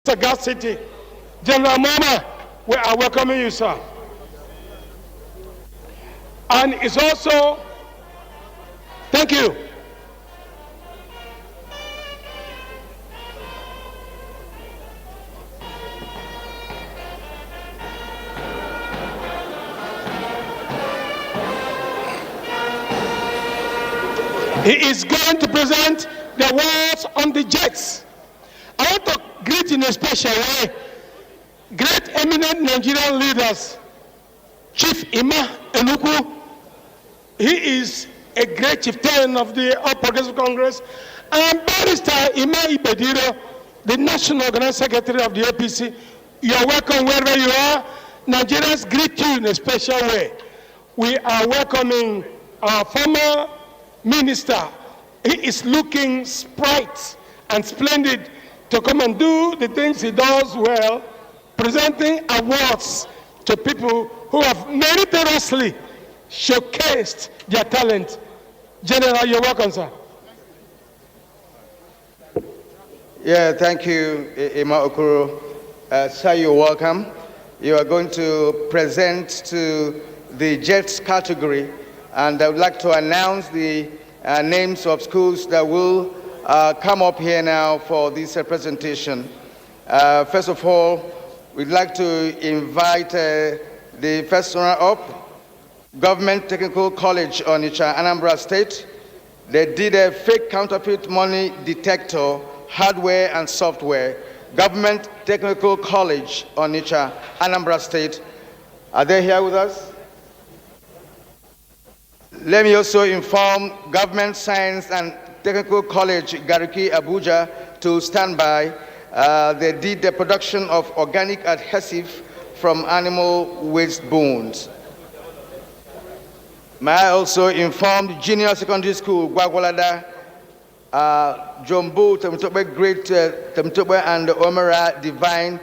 City. General Mama, we are welcoming you, sir. And it's also, thank you. He is going to present the awards on the jets. I want to greet in a special way great eminent Nigerian leaders. Chief Ima Enuku, he is a great chieftain of the All Progressive Congress, and Barrister Ima Ibediro, the National Organizing Secretary of the APC. You are welcome wherever you are. Nigerians greet you in a special way. We are welcoming our former minister. He is looking sprite and splendid to come and do the things he does well, presenting awards to people who have meritoriously showcased their talent. General, you're welcome, sir. Yeah, thank you, Ima Okoro. Sir, you're welcome. You are going to present to the Jets category, and I would like to announce the names of schools that will come up here now for this presentation. First of all, we'd like to invite the first runner-up, Government Technical College, Onitsha, Anambra State. They did a fake counterfeit money detector, hardware and software. Government Technical College, Onitsha, Anambra State. Are they here with us? Let me also inform Government Science and Technical College, Gariki, Abuja, to stand by. They did the production of organic adhesive from animal waste bones. May I also inform Junior Secondary School, Gwagwalada, Jombo, Temitobe Great, Temitobe, and Omera Divine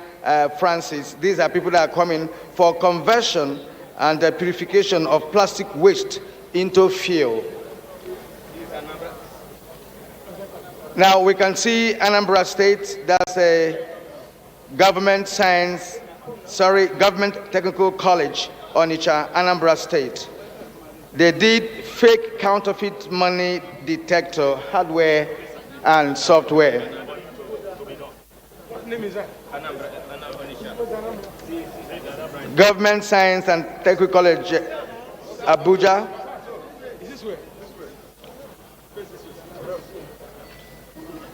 Francis. These are people that are coming for conversion and the purification of plastic waste into fuel. Now we can see Anambra State, that's a Government Technical College, Onitsha, Anambra State. They did fake counterfeit money detector, hardware and software. What name is that? Government Science and Technical College, Abuja. Is this way?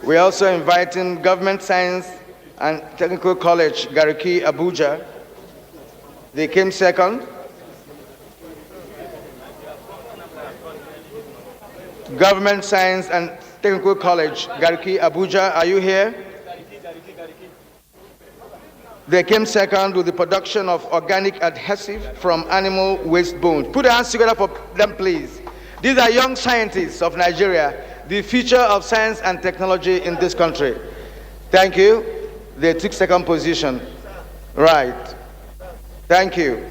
We're also inviting Government Science and Technical College, Gariki, Abuja. They came second. Government Science and Technical College, Gariki, Abuja, are you here? They came second with the production of organic adhesive from animal waste bones. Put your hands together for them, please. These are young scientists of Nigeria, the future of science and technology in this country. Thank you. They took second position. Right. Thank you.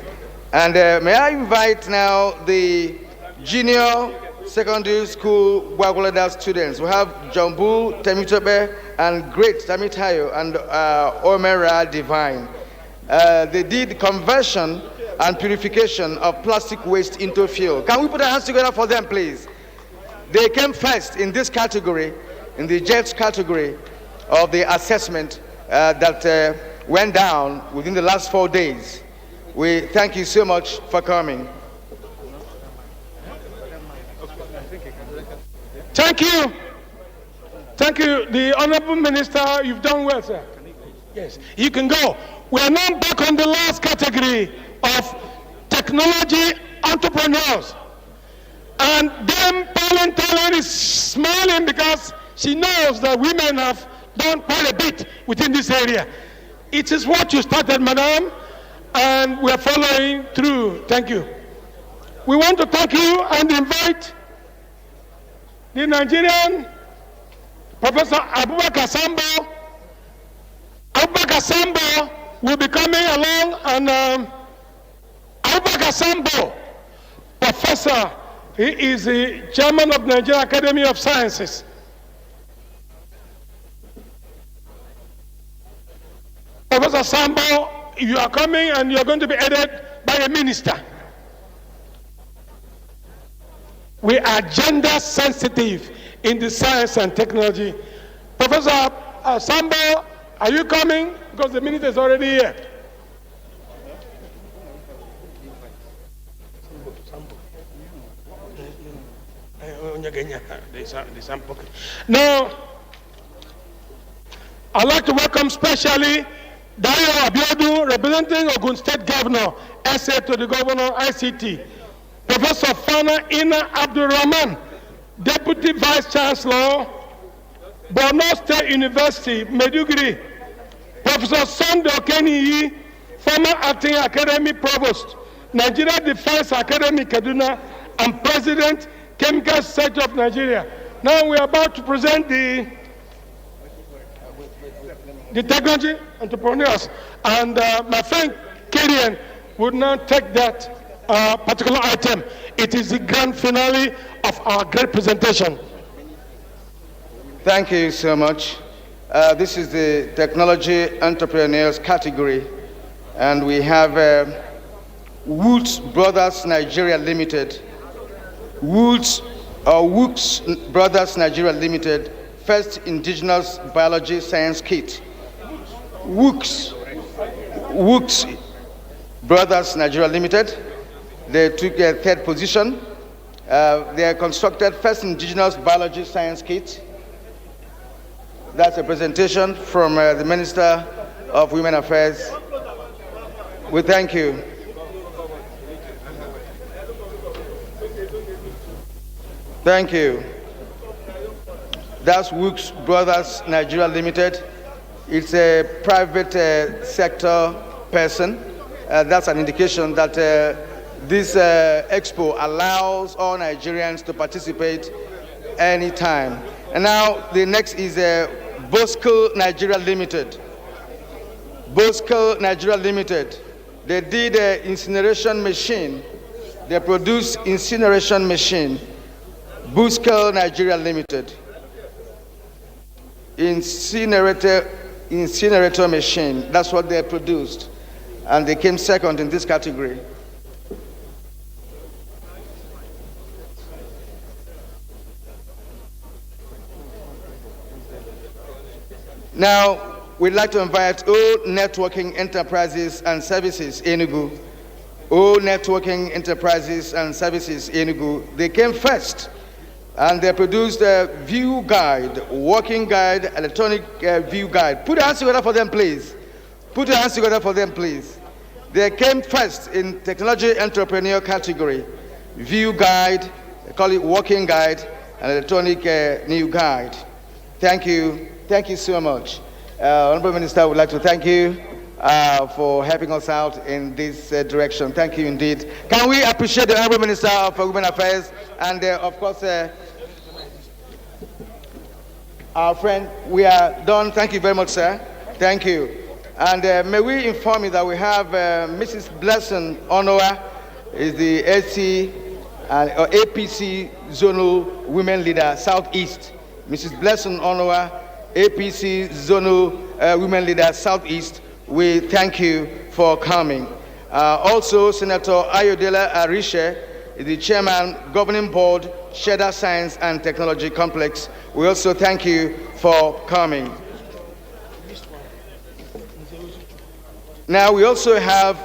And may I invite now the Junior Secondary School Gwagwalada students. We have Jambu, Temitobe, and Great Tamitayo, and Omera Divine. They did conversion and purification of plastic waste into fuel. Can we put our hands together for them, please? They came first in this category, in the JETS category of the assessment that went down within the last 4 days. We thank you so much for coming. Thank you. Thank you. The Honorable Minister, you've done well, sir. Yes, you can go. We are now back on the last category of technology entrepreneurs. And Dame Talent is smiling because she knows that women have done quite a bit within this area. It is what you started, madam, and we are following through. Thank you. We want to thank you and invite the Nigerian Professor Abubakar Sambo. Abubakar Sambo will be coming along, and Abubakar Sambo, Professor, he is the chairman of Nigerian Academy of Sciences. Professor Sambo, you are coming and you are going to be aided by a minister. We are gender sensitive in the science and technology. Professor Sambo, are you coming? Because the minister is already here. Now, I'd like to welcome specially Dayo Abiodun, representing Ogun State Governor, SA to the Governor ICT. Professor Fana Ina Abdulrahman, Deputy Vice Chancellor, Borno State University, Maiduguri. Professor Sunday Okeniyi, former Acting Academy Provost, Nigeria Defense Academy Kaduna, and President, Chemical Society of Nigeria. Now we are about to present the technology entrepreneurs, and my friend Kirian would now take that particular item. It is the grand finale of our great presentation. Thank you so much. This is the technology entrepreneurs category, and we have Woods Brothers Nigeria Limited. Woods Brothers Nigeria Limited, first indigenous biology science kit. Woods Brothers Nigeria Limited, they took a third position. They constructed first indigenous biology science kit. That's a presentation from the Minister of Women Affairs. We thank you. Thank you. That's Woods Brothers Nigeria Limited. It's a private sector person. That's an indication that this expo allows all Nigerians to participate anytime. And now the next is Bosco Nigeria Limited. Bosco Nigeria Limited. They did an incineration machine. They produced incineration machine. Bosco Nigeria Limited. Incinerator machine. That's what they produced. And they came second in this category. Now, we'd like to invite all networking enterprises and services Enugu. All networking enterprises and services Enugu. They came first, and they produced a view guide, working guide, electronic view guide. Put your hands together for them, please. Put your hands together for them, please. They came first in technology entrepreneur category. View guide, they call it working guide, and electronic new guide. Thank you. Thank you so much. Honorable Minister, I would like to thank you for helping us out in this direction. Thank you indeed. Can we appreciate the Honorable Minister of Women Affairs and of course our friend. We are done. Thank you very much, sir. Thank you. And may we inform you that we have Mrs. Blessing Onoa, is the AC or APC Zonal Women Leader Southeast. Mrs. Blessing Onoa, APC Zonal Women Leader Southeast, we thank you for coming. Also, Senator Ayodele Arishe, the Chairman, Governing Board, Shedder Science and Technology Complex. We also thank you for coming. Now, we also have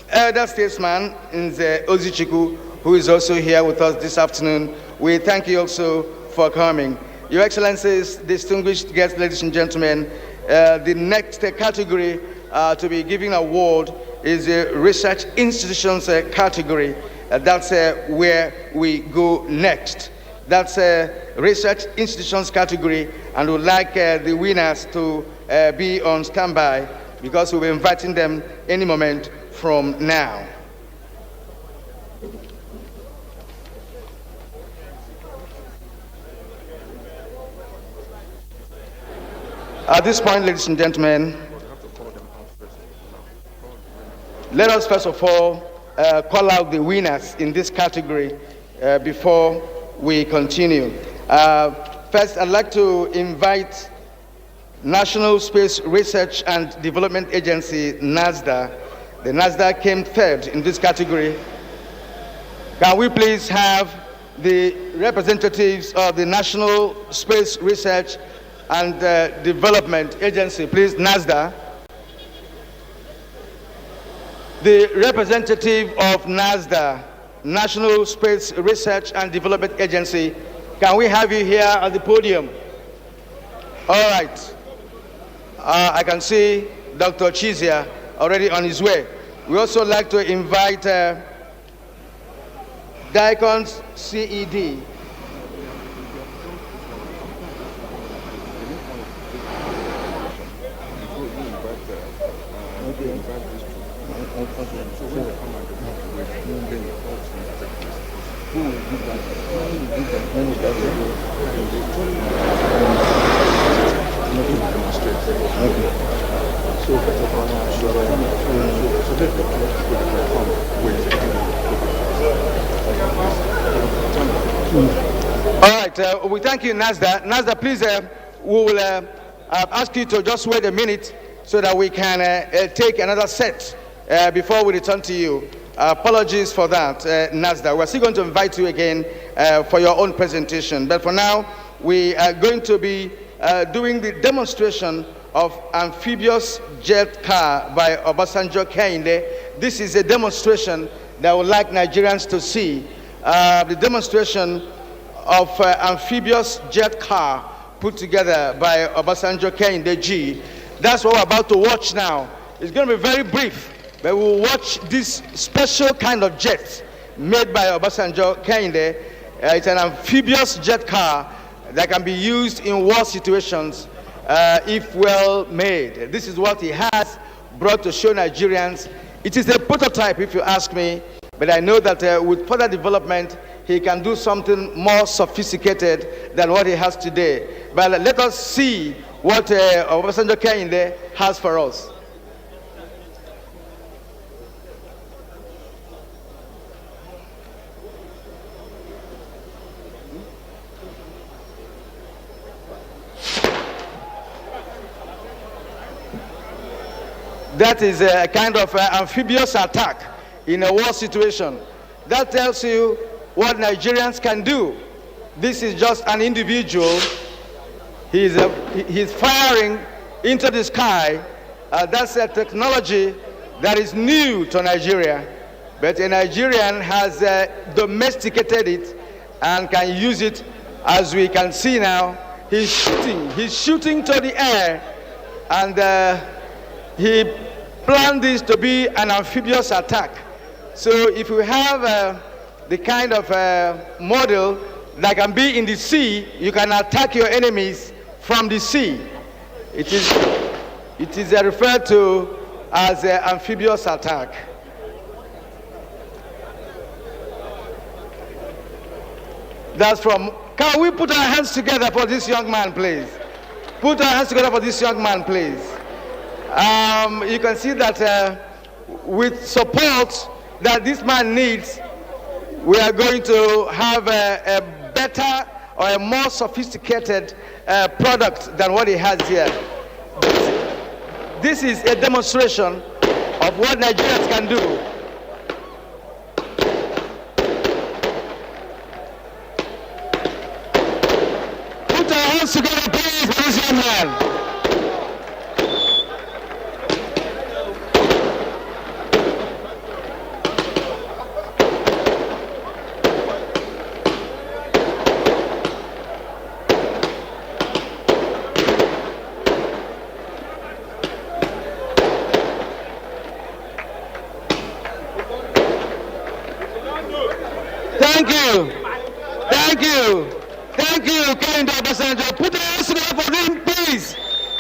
Elder Statesman Nze Ozichiku, who is also here with us this afternoon. We thank you also for coming. Your Excellencies, distinguished guests, ladies and gentlemen, the next category to be giving award is the Research Institutions category. That's where we go next. That's Research Institutions category, and we'd like the winners to be on standby because we'll be inviting them any moment from now. At this point, ladies and gentlemen, let us first of all call out the winners in this category before we continue. First, I'd like to invite National Space Research and Development Agency, NASDA. The NASDA came third in this category. Can we please have the representatives of the National Space Research and Development Agency, please, NASDA. The representative of NASDA, National Space Research and Development Agency, can we have you here at the podium? All right. I can see Dr. Chizia already on his way. We also like to invite Daikons CED. All right, we thank you, NASDA. NASDA, please, we will ask you to just wait a minute so that we can take another set before we return to you. Apologies for that, NASDA. We're still going to invite you again for your own presentation. But for now, we are going to be doing the demonstration of amphibious jet car by Obasanjo Kehinde. This is a demonstration that I would like Nigerians to see. The demonstration of amphibious jet car put together by Obasanjo Kehinde G. That's what we're about to watch now. It's going to be very brief, but we'll watch this special kind of jet made by Obasanjo Kehinde. It's an amphibious jet car that can be used in war situations if well made. This is what he has brought to show Nigerians. It is a prototype, if you ask me, but I know that with further development, he can do something more sophisticated than what he has today. But let us see what Obasanjo Kehinde has for us. That is a kind of amphibious attack in a war situation. That tells you what Nigerians can do. This is just an individual. He's firing into the sky. That's a technology that is new to Nigeria. But a Nigerian has domesticated it and can use it, as we can see now. He's shooting to the air, and he planned this to be an amphibious attack. So if you have the kind of model that can be in the sea, you can attack your enemies from the sea. It is referred to as an amphibious attack. That's from, can we put our hands together for this young man, please? Put our hands together for this young man, please. You can see that with support that this man needs, we are going to have a better or a more sophisticated product than what he has here. This is a demonstration of what Nigerians can do. Put our hands together, please, for this young man. Thank you, Kehinde Obasanjo. Put your hands together for him, please.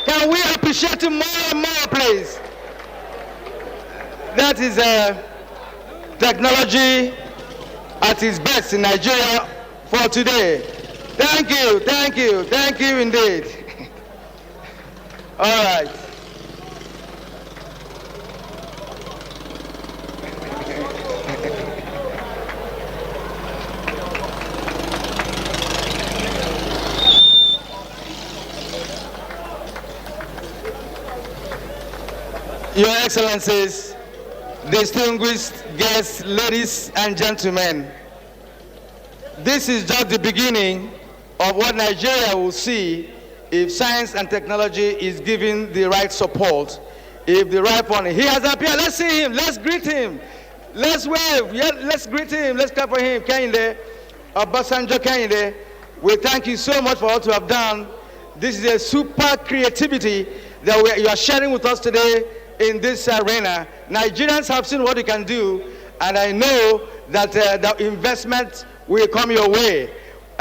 Can we appreciate him more and more, please? That is technology at its best in Nigeria for today. Thank you indeed. All right. Your Excellencies, distinguished guests, ladies and gentlemen, this is just the beginning of what Nigeria will see if science and technology is given the right support, if the right funding. He has appeared. Let's see him. Let's greet him. Let's wave. Yeah, let's greet him. Let's clap for him. Kehinde, Obasanjo Kehinde, we thank you so much for what you have done. This is a super creativity that you are sharing with us today in this arena. Nigerians have seen what you can do, and I know that the investment will come your way.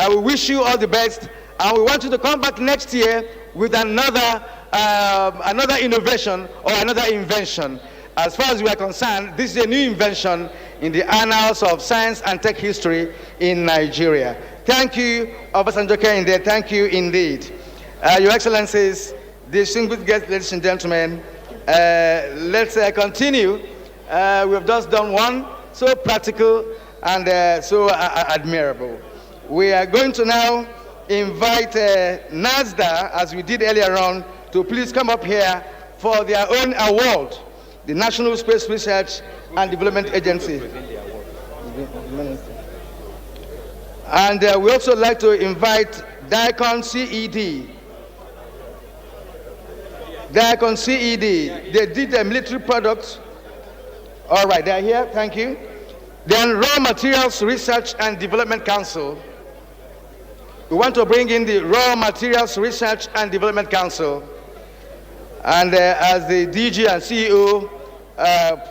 We wish you all the best, and we want you to come back next year with another innovation or another invention. As far as we are concerned, this is a new invention in the annals of science and tech history in Nigeria. Thank you, Obasanjo Kehinde. Thank you indeed. Your Excellencies, distinguished guests, ladies and gentlemen, let's continue. We have just done one, so practical and so admirable. We are going to now invite NASDA, as we did earlier on, to please come up here for their own award, the National Space Research and Development Agency. And we also like to invite DICON CED. DICON CED, they did a military product. All right, they're here, thank you. Then Raw Materials Research and Development Council. We want to bring in the Raw Materials Research and Development Council. And as the DG and CEO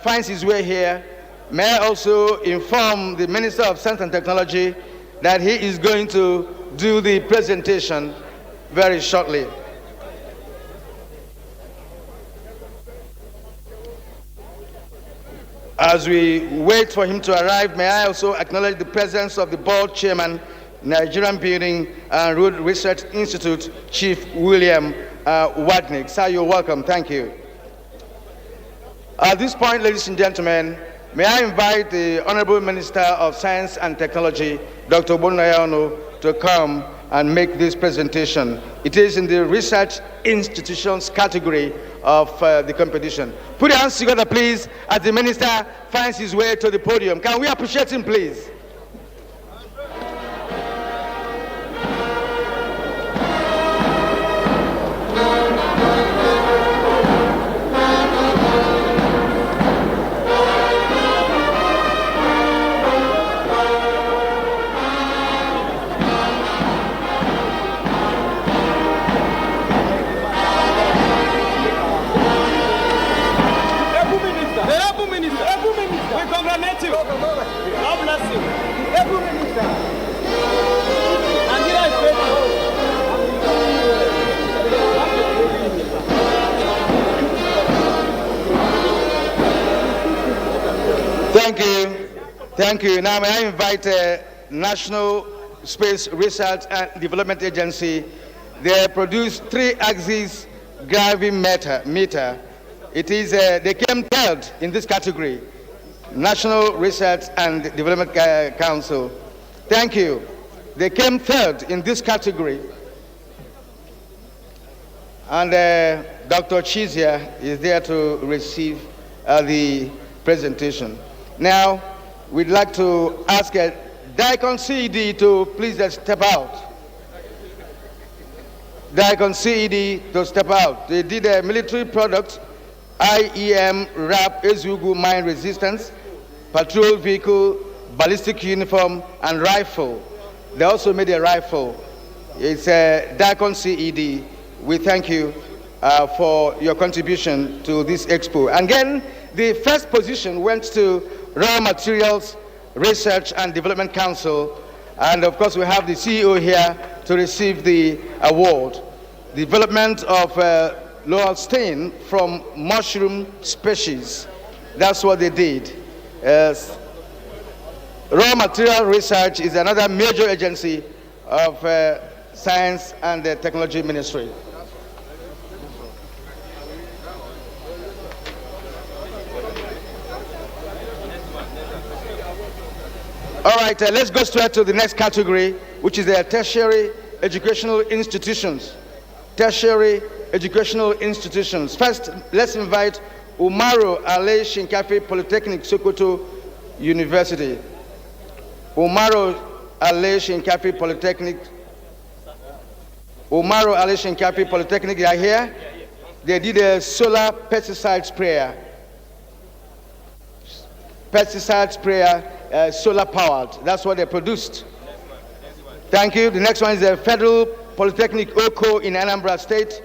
finds his way here, may I also inform the Minister of Science and Technology that he is going to do the presentation very shortly. As we wait for him to arrive, may I also acknowledge the presence of the board chairman, Nigerian Building and Road Research Institute, Chief William Wadnick. Sir, you're welcome. Thank you. At this point, ladies and gentlemen, may I invite the Honorable Minister of Science and Technology, Dr. Bonayano, to come and make this presentation. It is in the research institutions category of the competition. Put your hands together, please, as the minister finds his way to the podium. Can we appreciate him, please? Thank you. Now may I invite National Space Research and Development Agency. They produced 3-axis gravimeter. It is they came third in this category. National Research and Development Council. Thank you. They came third in this category. And Dr. Chizia is there to receive the presentation. Now, we'd like to ask DICON CED to please step out. DICON CED to step out. They did a military product, IEM RAP Ezugu mine resistance, patrol vehicle, ballistic uniform, and rifle. They also made a rifle. It's a DICON CED. We thank you for your contribution to this expo. And again, the first position went to Raw Materials Research and Development Council, and of course we have the CEO here to receive the award. Development of Laurel stain from mushroom species. That's what they did. Raw Material Research is another major agency of Science and Technology Ministry. All right, let's go straight to the next category, which is the tertiary educational institutions. Tertiary educational institutions. First, let's invite Umaru Ale Shinkafi Polytechnic, Sokoto University. Umaru Ale Shinkafi Polytechnic. Umaru Ale Shinkafi Polytechnic, they are here. They did a solar pesticide sprayer. Pesticide sprayer, solar powered. That's what they produced. Thank you. The next one is the Federal Polytechnic Oko in Anambra State.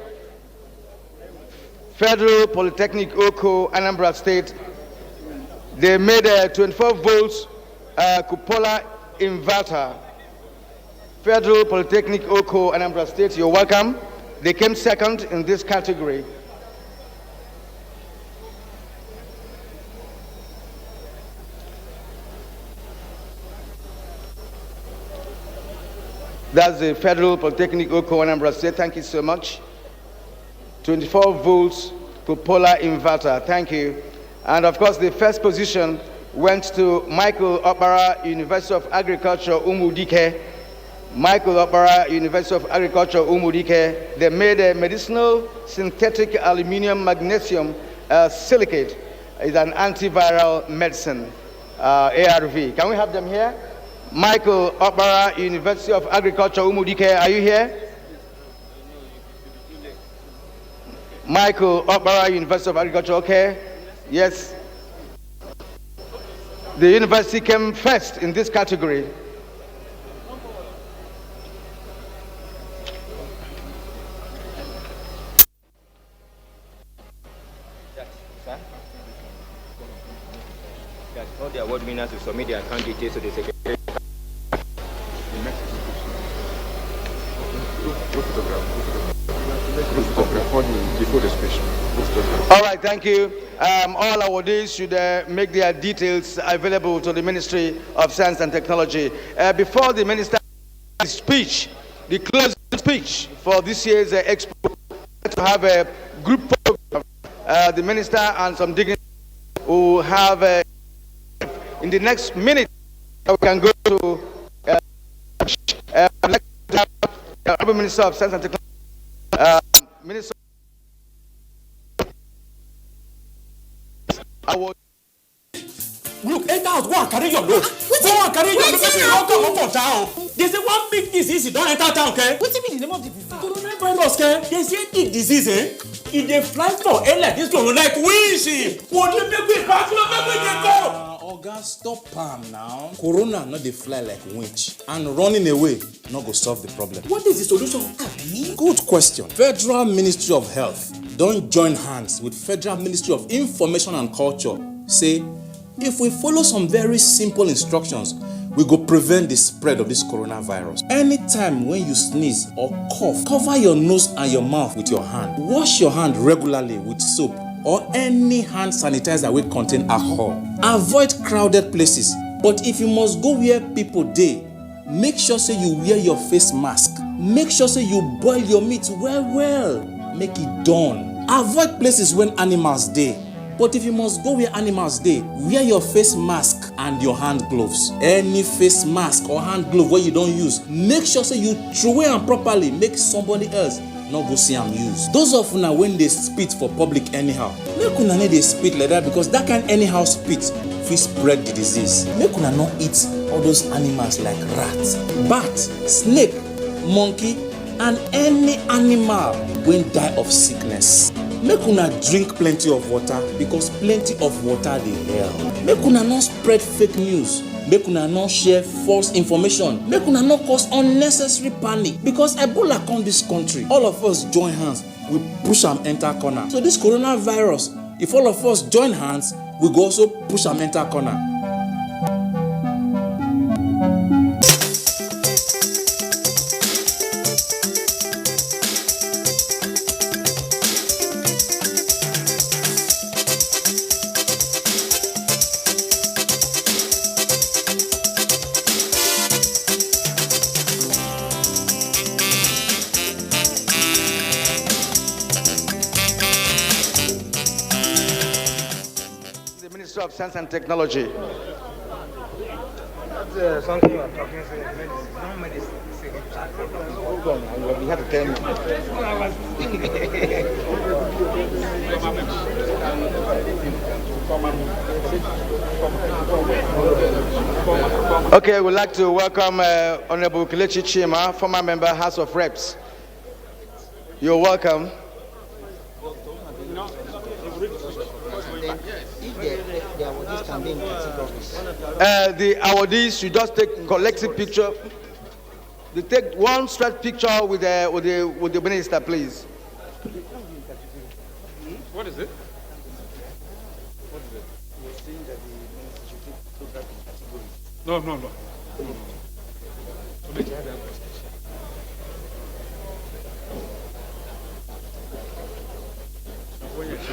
Federal Polytechnic Oko, Anambra State. They made a 24 volts cupola inverter. Federal Polytechnic Oko, Anambra State, you're welcome. They came second in this category. That's the Federal Polytechnic Oko, Anambra State. Thank you so much. 24 volts cupola inverter. Thank you. And of course, the first position went to Michael Opara, University of Agriculture, Umudike. Michael Opara, University of Agriculture, Umudike. They made a medicinal synthetic aluminum magnesium silicate. It's an antiviral medicine, ARV. Can we have them here? Michael Opara, University of Agriculture, Umudike. Are you here? Michael Opara, University of Agriculture, okay? Yes. The university came first in this category. All the award winners will submit their account details to the secretary. Before the speech. All right, thank you. All awardees should make their details available to the Ministry of Science and Technology. Before the minister's speech, the closing speech for this year's expo, to have a group program. The minister and some dignitaries who have in the next minute we can go to the Minister of Science and Technology. Minister Look, enter out, go and carry your load. Go and carry your load. Make you not come up for town. There's a one big disease, you don't enter town, okay? What do you mean the name of the disease? Coronavirus, okay? There's a big disease, eh? If they fly for air like this one, like windshield. What do you make me back? Make me go. Oga, stop am now. Corona not dey fly like winch, and running away not go solve the problem. What is the solution? Good question. Federal Ministry of Health don join hands with Federal Ministry of Information and Culture. Say, if we follow some very simple instructions, we go prevent the spread of this coronavirus. Anytime when you sneeze or cough, cover your nose and your mouth with your hand. Wash your hand regularly with soap or any hand sanitizer wey contain alcohol. Avoid crowded places, but if you must go where people dey, make sure say you wear your face mask. Make sure say you boil your meat well, make it done. Avoid places when animals dey. But if you must go where animals dey, wear your face mask and your hand gloves. Any face mask or hand glove wey you don use, make sure say you throw am properly, make somebody else not go see am use. Those of una when they spit for public anyhow, make una no dey spit like that, because that kind anyhow spit fit spread the disease. Make una no eat all those animals like rat, bat, snake, monkey, and any animal wey die of sickness. Make una drink plenty of water, because plenty of water dey help. Make una no spread fake news. Make una no share false information. Make una no cause unnecessary panic, because Ebola come this country. All of us join hands, we push am enter corner. So this coronavirus, if all of us join hands, we go also push am enter corner. Of Science and Technology. That's something you're talking about. Hold on, you have to tell me. Okay, we'd like to welcome Honorable Kelechi Chima, former member, House of Reps. You're welcome. The awardees should just take collective picture. They take one straight picture with the minister, please. What is it? No. So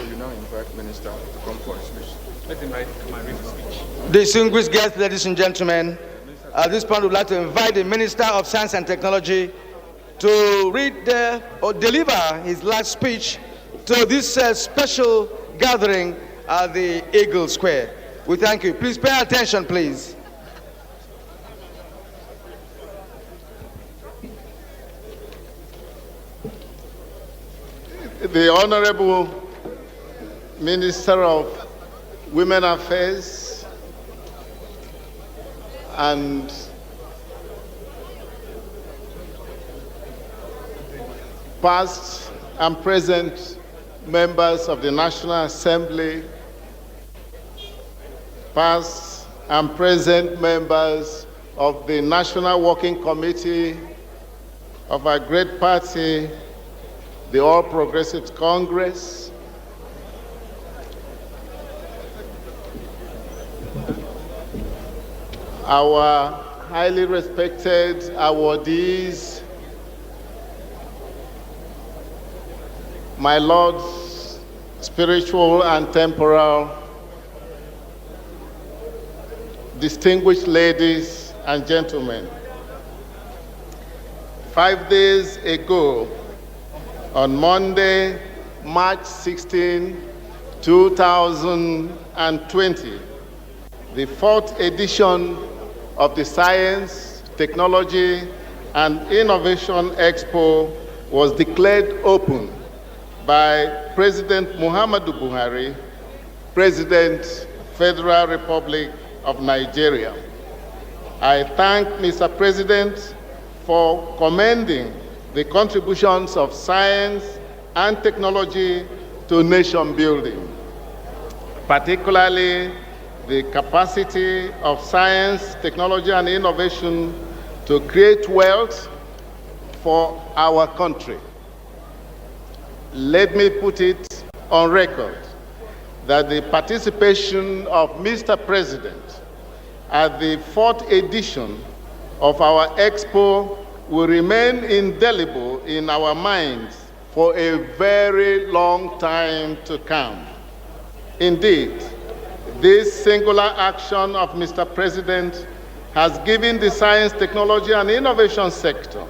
you now invite Minister to come for his speech. Let him come and read his speech. Distinguished guests, ladies and gentlemen, at this point, we'd like to invite the Minister of Science and Technology to read or deliver his last speech to this special gathering at the Eagle Square. We thank you. Please pay attention, please. The Honorable Minister of Women Affairs and past and present members of the National Assembly, past and present members of the National Working Committee of our great party, the All Progressives Congress, our highly respected awardees, my lords, spiritual and temporal, distinguished ladies and gentlemen. 5 days ago, on Monday, March 16, 2020, the 4th edition of the Science, Technology, and Innovation Expo was declared open by President Muhammadu Buhari, President, Federal Republic of Nigeria. I thank Mr. President for commending the contributions of science and technology to nation building, particularly the capacity of science, technology, and innovation to create wealth for our country. Let me put it on record that the participation of Mr. President at the 4th edition of our Expo will remain indelible in our minds for a very long time to come. Indeed, this singular action of Mr. President has given the science, technology, and innovation sector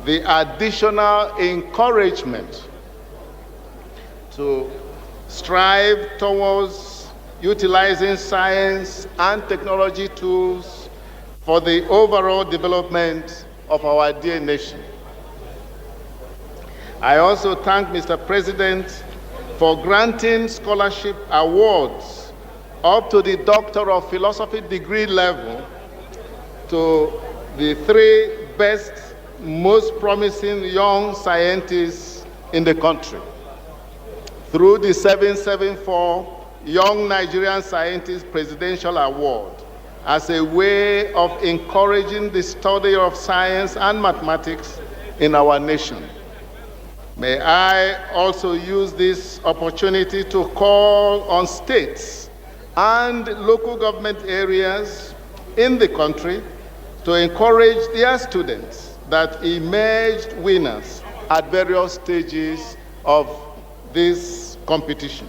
the additional encouragement to strive towards utilizing science and technology tools for the overall development of our dear nation. I also thank Mr. President for granting scholarship awards up to the Doctor of Philosophy degree level to the 3 best, most promising young scientists in the country through the 774 Young Nigerian Scientist Presidential Award as a way of encouraging the study of science and mathematics in our nation. May I also use this opportunity to call on states and local government areas in the country to encourage their students that emerged winners at various stages of this competition.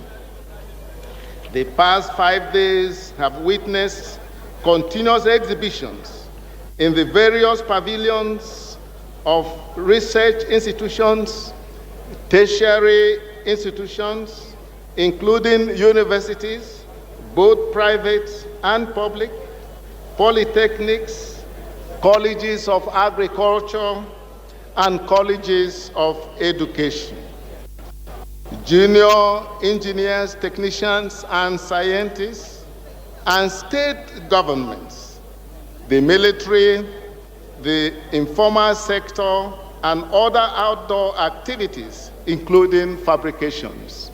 The past 5 days have witnessed continuous exhibitions in the various pavilions of research institutions, tertiary institutions, including universities, both private and public, polytechnics, colleges of agriculture, and colleges of education. junior engineers, technicians, and scientists, and state governments, the military, the informal sector, and other outdoor activities, including fabrications.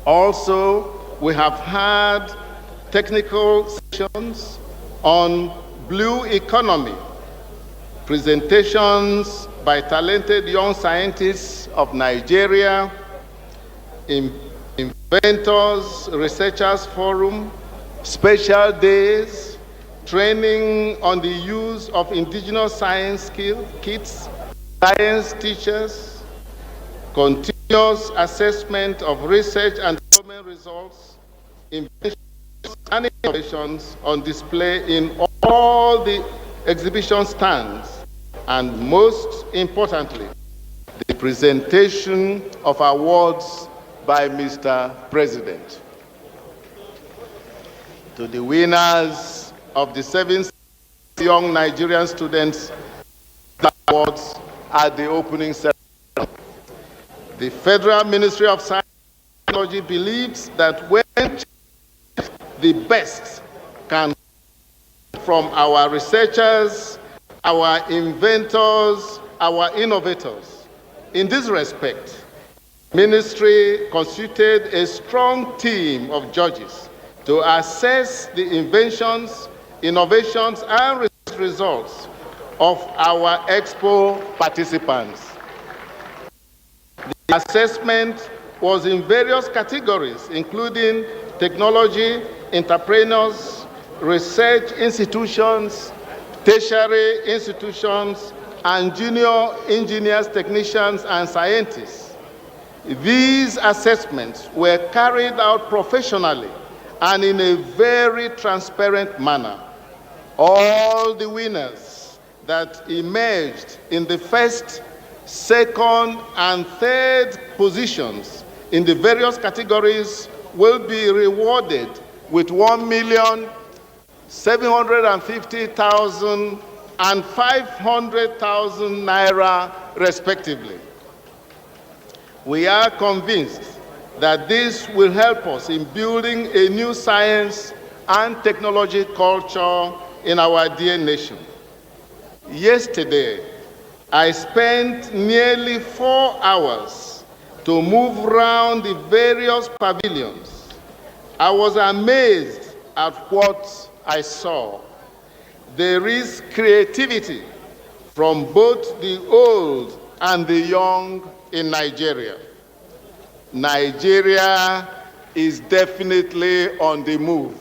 Also, we have had technical sessions on blue economy, presentations by talented young scientists of Nigeria, inventors, researchers forum, special days, training on the use of indigenous science kits, science teachers, continuous assessment of research and development results, inventions and innovations on display in all the exhibition stands, and most importantly, the presentation of awards by Mr. President. To the winners of the 7 young Nigerian students awards at the opening ceremony. The Federal Ministry of Science and Technology believes that when the best can come from our researchers, our inventors, our innovators. In this respect, Ministry constituted a strong team of judges to assess the inventions, innovations, and research results of our Expo participants. The assessment was in various categories, including technology, entrepreneurs, research institutions, tertiary institutions, and junior engineers, technicians, and scientists. These assessments were carried out professionally and in a very transparent manner. All the winners that emerged in the first, second, and third positions in the various categories will be rewarded with 1,750,000 and 500,000 naira respectively. We are convinced that this will help us in building a new science and technology culture in our dear nation. Yesterday, I spent nearly 4 hours to move around the various pavilions. I was amazed at what I saw. There is creativity from both the old and the young in Nigeria. Nigeria is definitely on the move.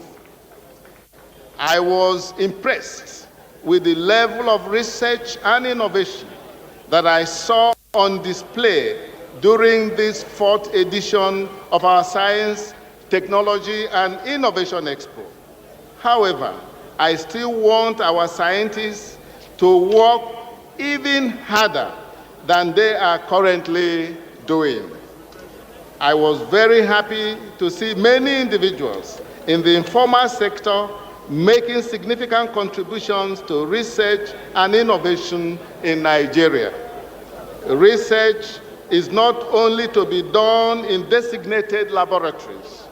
I was impressed with the level of research and innovation that I saw on display during this 4th edition of our Science, Technology, and Innovation Expo. However, I still want our scientists to work even harder than they are currently doing. I was very happy to see many individuals in the informal sector making significant contributions to research and innovation in Nigeria. Research is not only to be done in designated laboratories.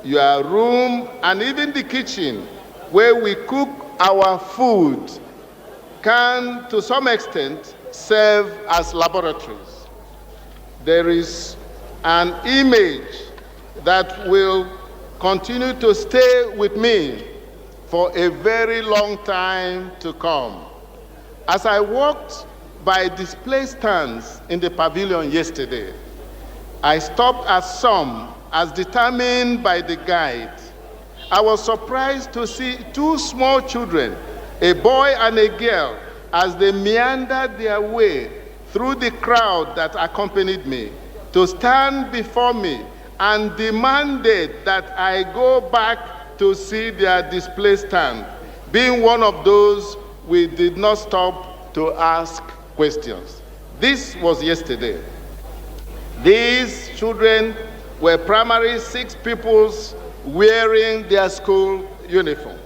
Your room and even the kitchen where we cook our food can, to some extent, serve as laboratories. There is an image that will continue to stay with me for a very long time to come. As I walked by display stands in the pavilion yesterday, I stopped at some as determined by the guide. I was surprised to see 2 small children, a boy and a girl, as they meandered their way through the crowd that accompanied me, to stand before me and demanded that I go back to see their display stand. Being one of those, we did not stop to ask questions. This was yesterday. These children were primary 6 pupils wearing their school uniform.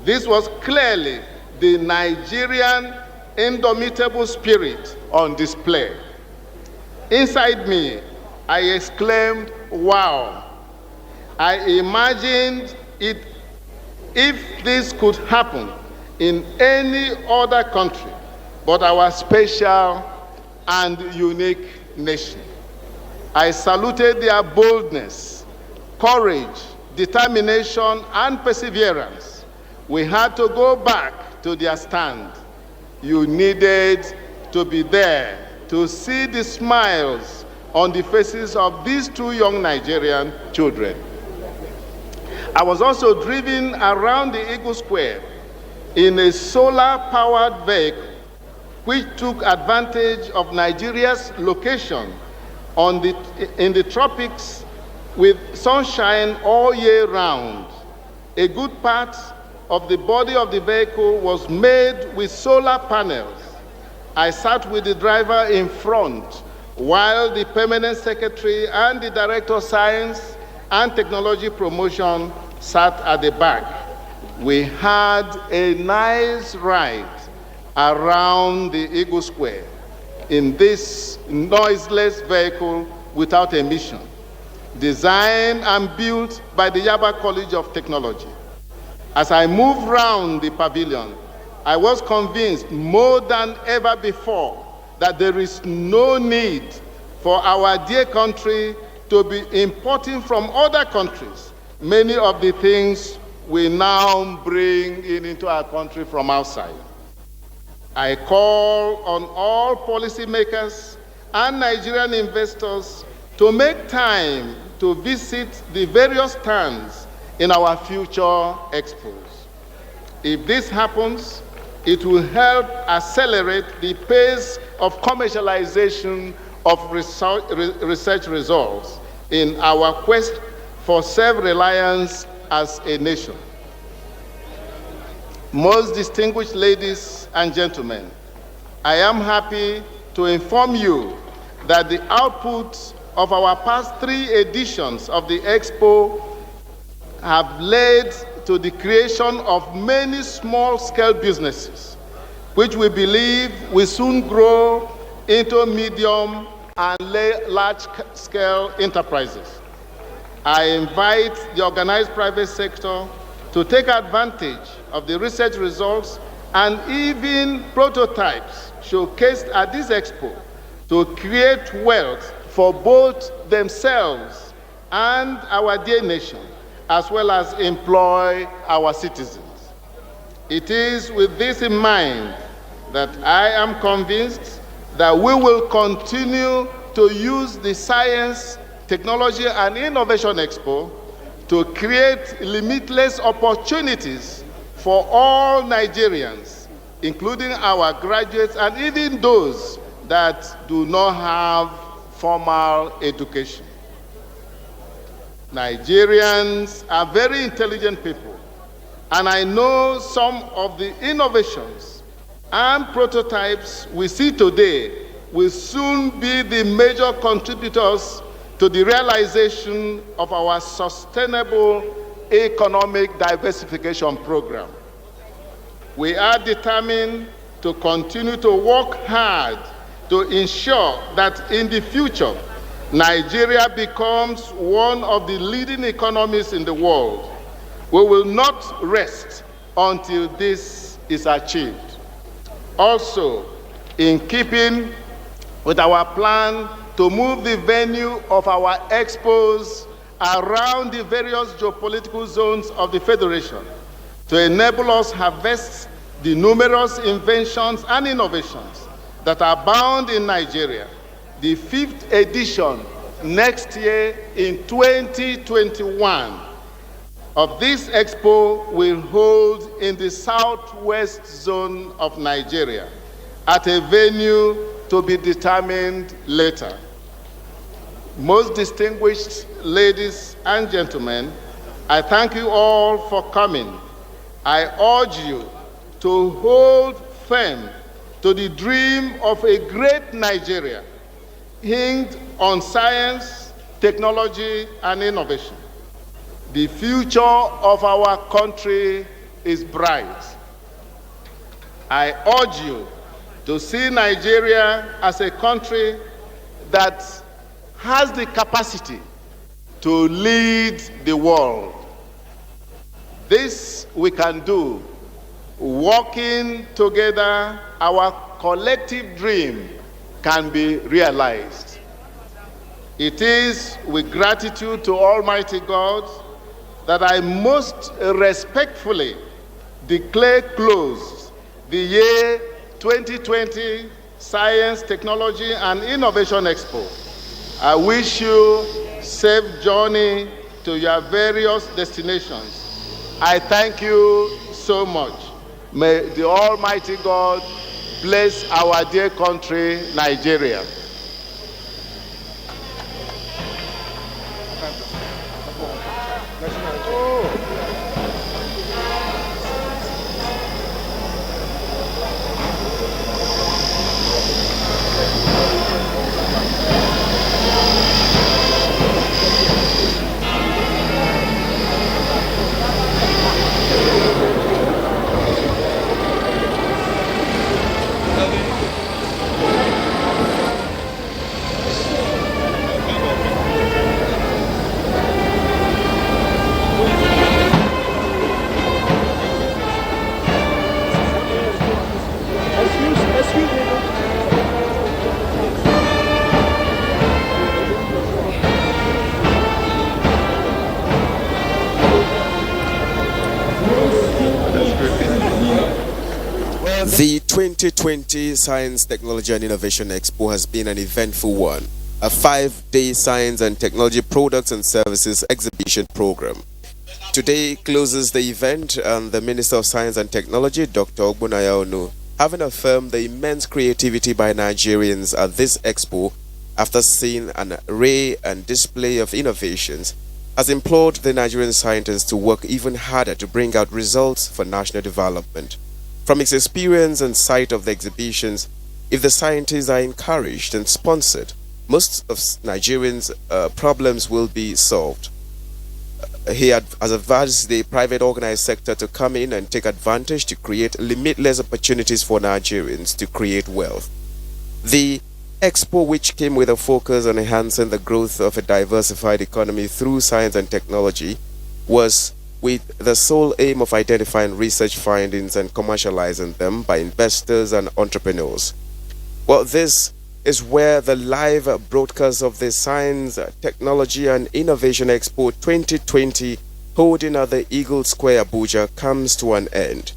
This was clearly the Nigerian indomitable spirit on display. Inside me, I exclaimed, wow. I imagined it if this could happen in any other country but our special and unique nation. I saluted their boldness, courage, determination, and perseverance. We had to go back to their stand. You needed to be there to see the smiles on the faces of these two young Nigerian children. I was also driven around the Eagle Square in a solar-powered vehicle which took advantage of Nigeria's location in the tropics with sunshine all year round. A good part of the body of the vehicle was made with solar panels. I sat with the driver in front while the permanent secretary and the director of science and technology promotion sat at the back. We had a nice ride around the Eagle Square in this noiseless vehicle without emission, designed and built by the Yaba College of Technology. As I moved round the pavilion, I was convinced more than ever before that there is no need for our dear country to be importing from other countries many of the things we now bring into our country from outside. I call on all policymakers and Nigerian investors to make time to visit the various stands in our future expos. If this happens, it will help accelerate the pace of commercialization of research results in our quest for self-reliance as a nation. Most distinguished ladies and gentlemen, I am happy to inform you that the output of our past 3 editions of the Expo have led to the creation of many small-scale businesses, which we believe will soon grow into medium and large-scale enterprises. I invite the organized private sector to take advantage of the research results and even prototypes showcased at this expo to create wealth for both themselves and our dear nation, as well as employ our citizens. It is with this in mind that I am convinced that we will continue to use the Science, Technology and Innovation Expo to create limitless opportunities for all Nigerians, including our graduates and even those that do not have formal education. Nigerians are very intelligent people, and I know some of the innovations and prototypes we see today will soon be the major contributors to the realization of our sustainable economic diversification program. We are determined to continue to work hard to ensure that in the future, Nigeria becomes one of the leading economies in the world. We will not rest until this is achieved. Also, in keeping with our plan to move the venue of our expos around the various geopolitical zones of the Federation to enable us harvest the numerous inventions and innovations that are bound in Nigeria. The 5th edition next year in 2021 of this expo will hold in the southwest zone of Nigeria at a venue to be determined later. Most distinguished ladies and gentlemen, I thank you all for coming. I urge you to hold firm to the dream of a great Nigeria, hinged on science, technology, and innovation. The future of our country is bright. I urge you to see Nigeria as a country that has the capacity to lead the world. This we can do. Working together, our collective dream can be realized. It is with gratitude to Almighty God that I most respectfully declare closed the year 2020 Science, Technology and Innovation Expo. I wish you safe journey to your various destinations. I thank you so much. May the Almighty God bless our dear country, Nigeria. The 2020 Science, Technology and Innovation Expo has been an eventful one, a 5-day science and technology products and services exhibition program. Today closes the event, and the Minister of Science and Technology, Dr. Ogbonnaya Onu, having affirmed the immense creativity by Nigerians at this expo after seeing an array and display of innovations, has implored the Nigerian scientists to work even harder to bring out results for national development. From its experience and sight of the exhibitions, if the scientists are encouraged and sponsored, most of Nigerians' problems will be solved. He has advised the private organized sector to come in and take advantage to create limitless opportunities for Nigerians to create wealth. The expo, which came with a focus on enhancing the growth of a diversified economy through science and technology, was with the sole aim of identifying research findings and commercializing them by investors and entrepreneurs. Well, this is where the live broadcast of the Science, Technology and Innovation Expo 2020 holding at the Eagle Square, Abuja, comes to an end.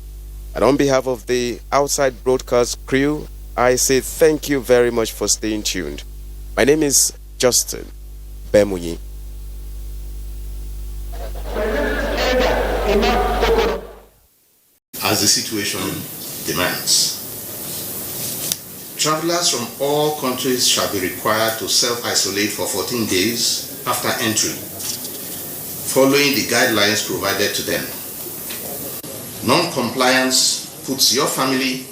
And on behalf of the outside broadcast crew, I say thank you very much for staying tuned. My name is Justin Bemunyi. As the situation demands. Travelers from all countries shall be required to self-isolate for 14 days after entry, following the guidelines provided to them. Non-compliance puts your family,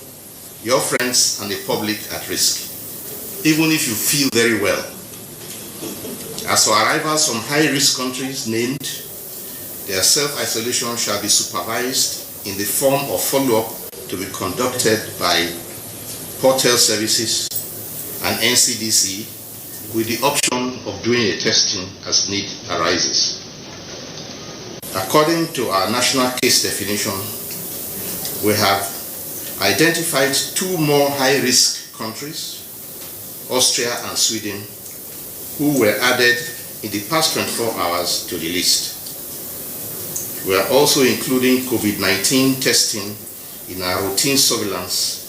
your friends, and the public at risk, even if you feel very well. As for arrivals from high-risk countries named, their self-isolation shall be supervised in the form of follow-up to be conducted by Port Health Services and NCDC, with the option of doing a testing as need arises. According to our national case definition, we have identified 2 more high-risk countries, Austria and Sweden, who were added in the past 24 hours to the list. We are also including COVID-19 testing in our routine surveillance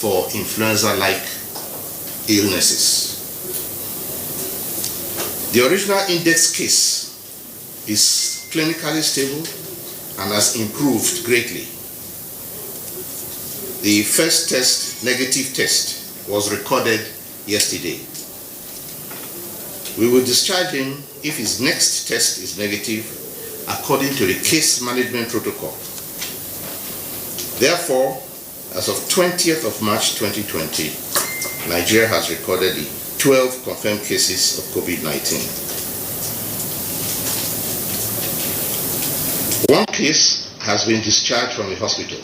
for influenza-like illnesses. The original index case is clinically stable and has improved greatly. The first test, negative test, was recorded yesterday. We will discharge him if his next test is negative according to the case management protocol. Therefore, as of 20th of March 2020, Nigeria has recorded the 12 confirmed cases of COVID-19. One case has been discharged from the hospital.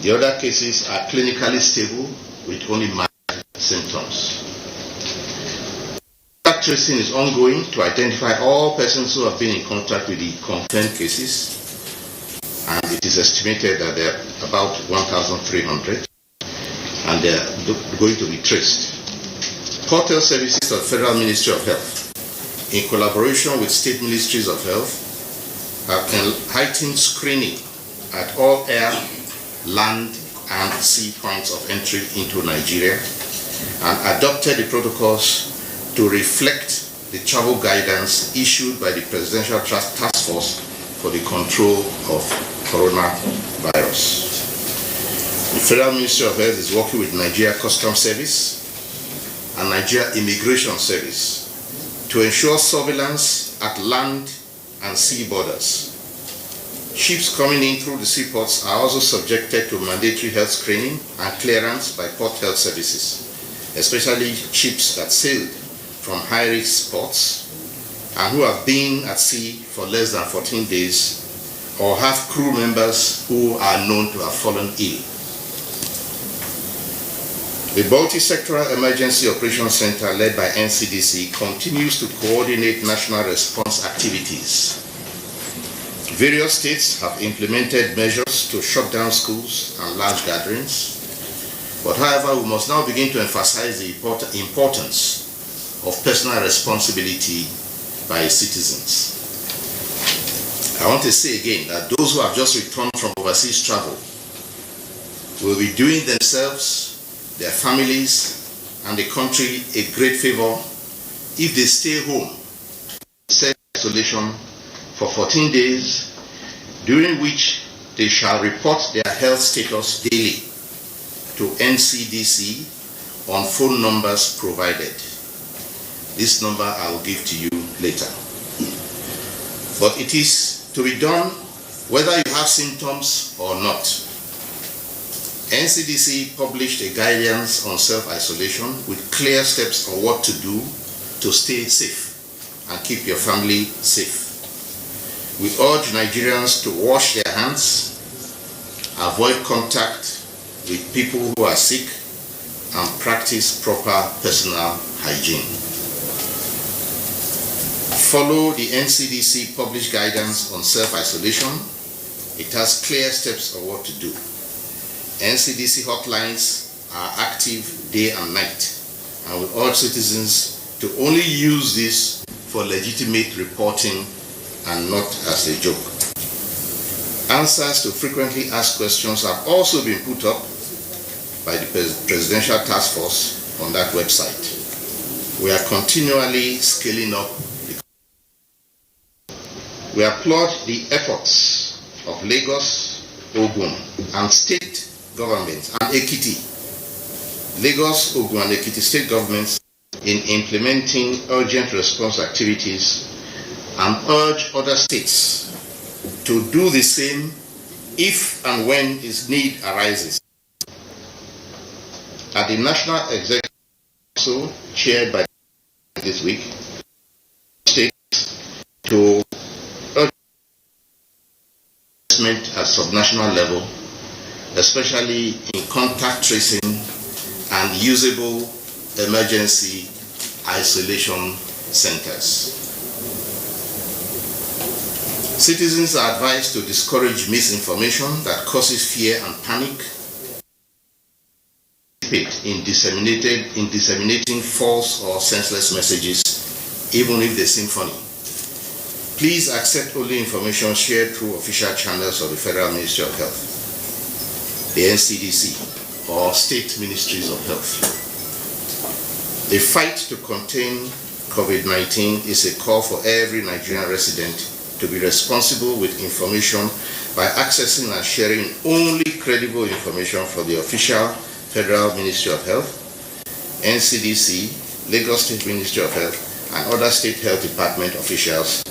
The other cases are clinically stable with only mild symptoms. The tracing is ongoing to identify all persons who have been in contact with the confirmed cases, and it is estimated that there are about 1,300, and they are going to be traced. Port Health Services of the Federal Ministry of Health, in collaboration with state ministries of health, have heightened screening at all air, land, and sea points of entry into Nigeria, and adopted the protocols to reflect the travel guidance issued by the Presidential Task Force for the control of coronavirus. The Federal Ministry of Health is working with Nigeria Customs Service and Nigeria Immigration Service to ensure surveillance at land and sea borders. Ships coming in through the seaports are also subjected to mandatory health screening and clearance by Port Health Services, especially ships that sailed from high-risk ports and who have been at sea for less than 14 days or have crew members who are known to have fallen ill. The Multi-Sectoral Emergency Operations Center, led by NCDC, continues to coordinate national response activities. Various states have implemented measures to shut down schools and large gatherings, but however, we must now begin to emphasize the importance of personal responsibility by citizens. I want to say again that those who have just returned from overseas travel will be doing themselves, their families, and the country a great favor if they stay home, self-isolation for 14 days, during which they shall report their health status daily to NCDC on phone numbers provided. This number I will give to you later. But it is to be done whether you have symptoms or not. NCDC published a guidance on self-isolation with clear steps on what to do to stay safe and keep your family safe. We urge Nigerians to wash their hands, avoid contact with people who are sick, and practice proper personal hygiene. Follow the NCDC published guidance on self-isolation. It has clear steps on what to do. NCDC hotlines are active day and night, and we urge citizens to only use this for legitimate reporting and not as a joke. Answers to frequently asked questions have also been put up by the Presidential Task Force on that website. We are continually scaling up. We applaud the efforts of Lagos, Ogun, and state governments, and Ekiti. Lagos, Ogun, and Ekiti state governments in implementing urgent response activities, and urge other states to do the same if and when its need arises. At the National Executive Council, chaired by this week, states to urge investment at subnational level, especially in contact tracing and usable emergency isolation centers. Citizens are advised to discourage misinformation that causes fear and panic, in disseminating false or senseless messages, even if they seem funny. Please accept only information shared through official channels of the Federal Ministry of Health, the NCDC, or state ministries of health. The fight to contain COVID-19 is a call for every Nigerian resident to be responsible with information by accessing and sharing only credible information from the official Federal Ministry of Health, NCDC, Lagos State Ministry of Health, and other state health department officials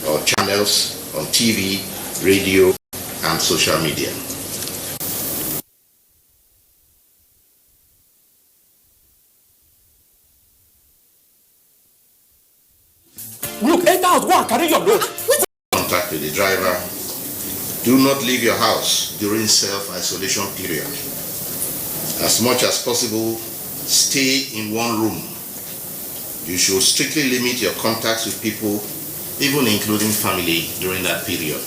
or channels on TV, radio, and social media. Look, enter out, go and carry your load. Contact with the driver. Do not leave your house during self-isolation period. As much as possible, stay in one room. You should strictly limit your contacts with people, even including family, during that period.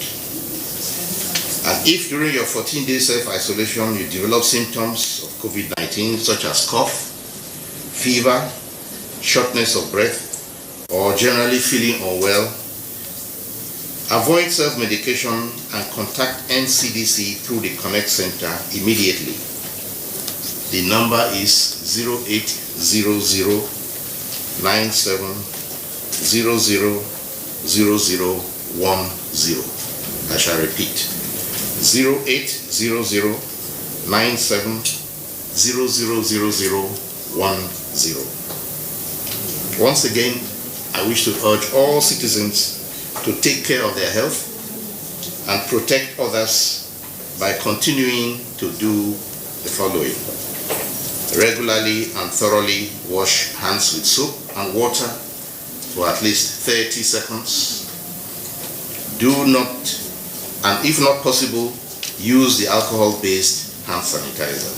And if during your 14-day self-isolation you develop symptoms of COVID-19 such as cough, fever, shortness of breath, or generally feeling unwell, avoid self-medication and contact NCDC through the Connect Center immediately. The number is 0800 97 000010. I shall repeat. 0800 97 000010. Once again, I wish to urge all citizens to take care of their health and protect others by continuing to do the following. Regularly and thoroughly wash hands with soap and water for at least 30 seconds. Do not, and if not possible, use the alcohol-based hand sanitizer.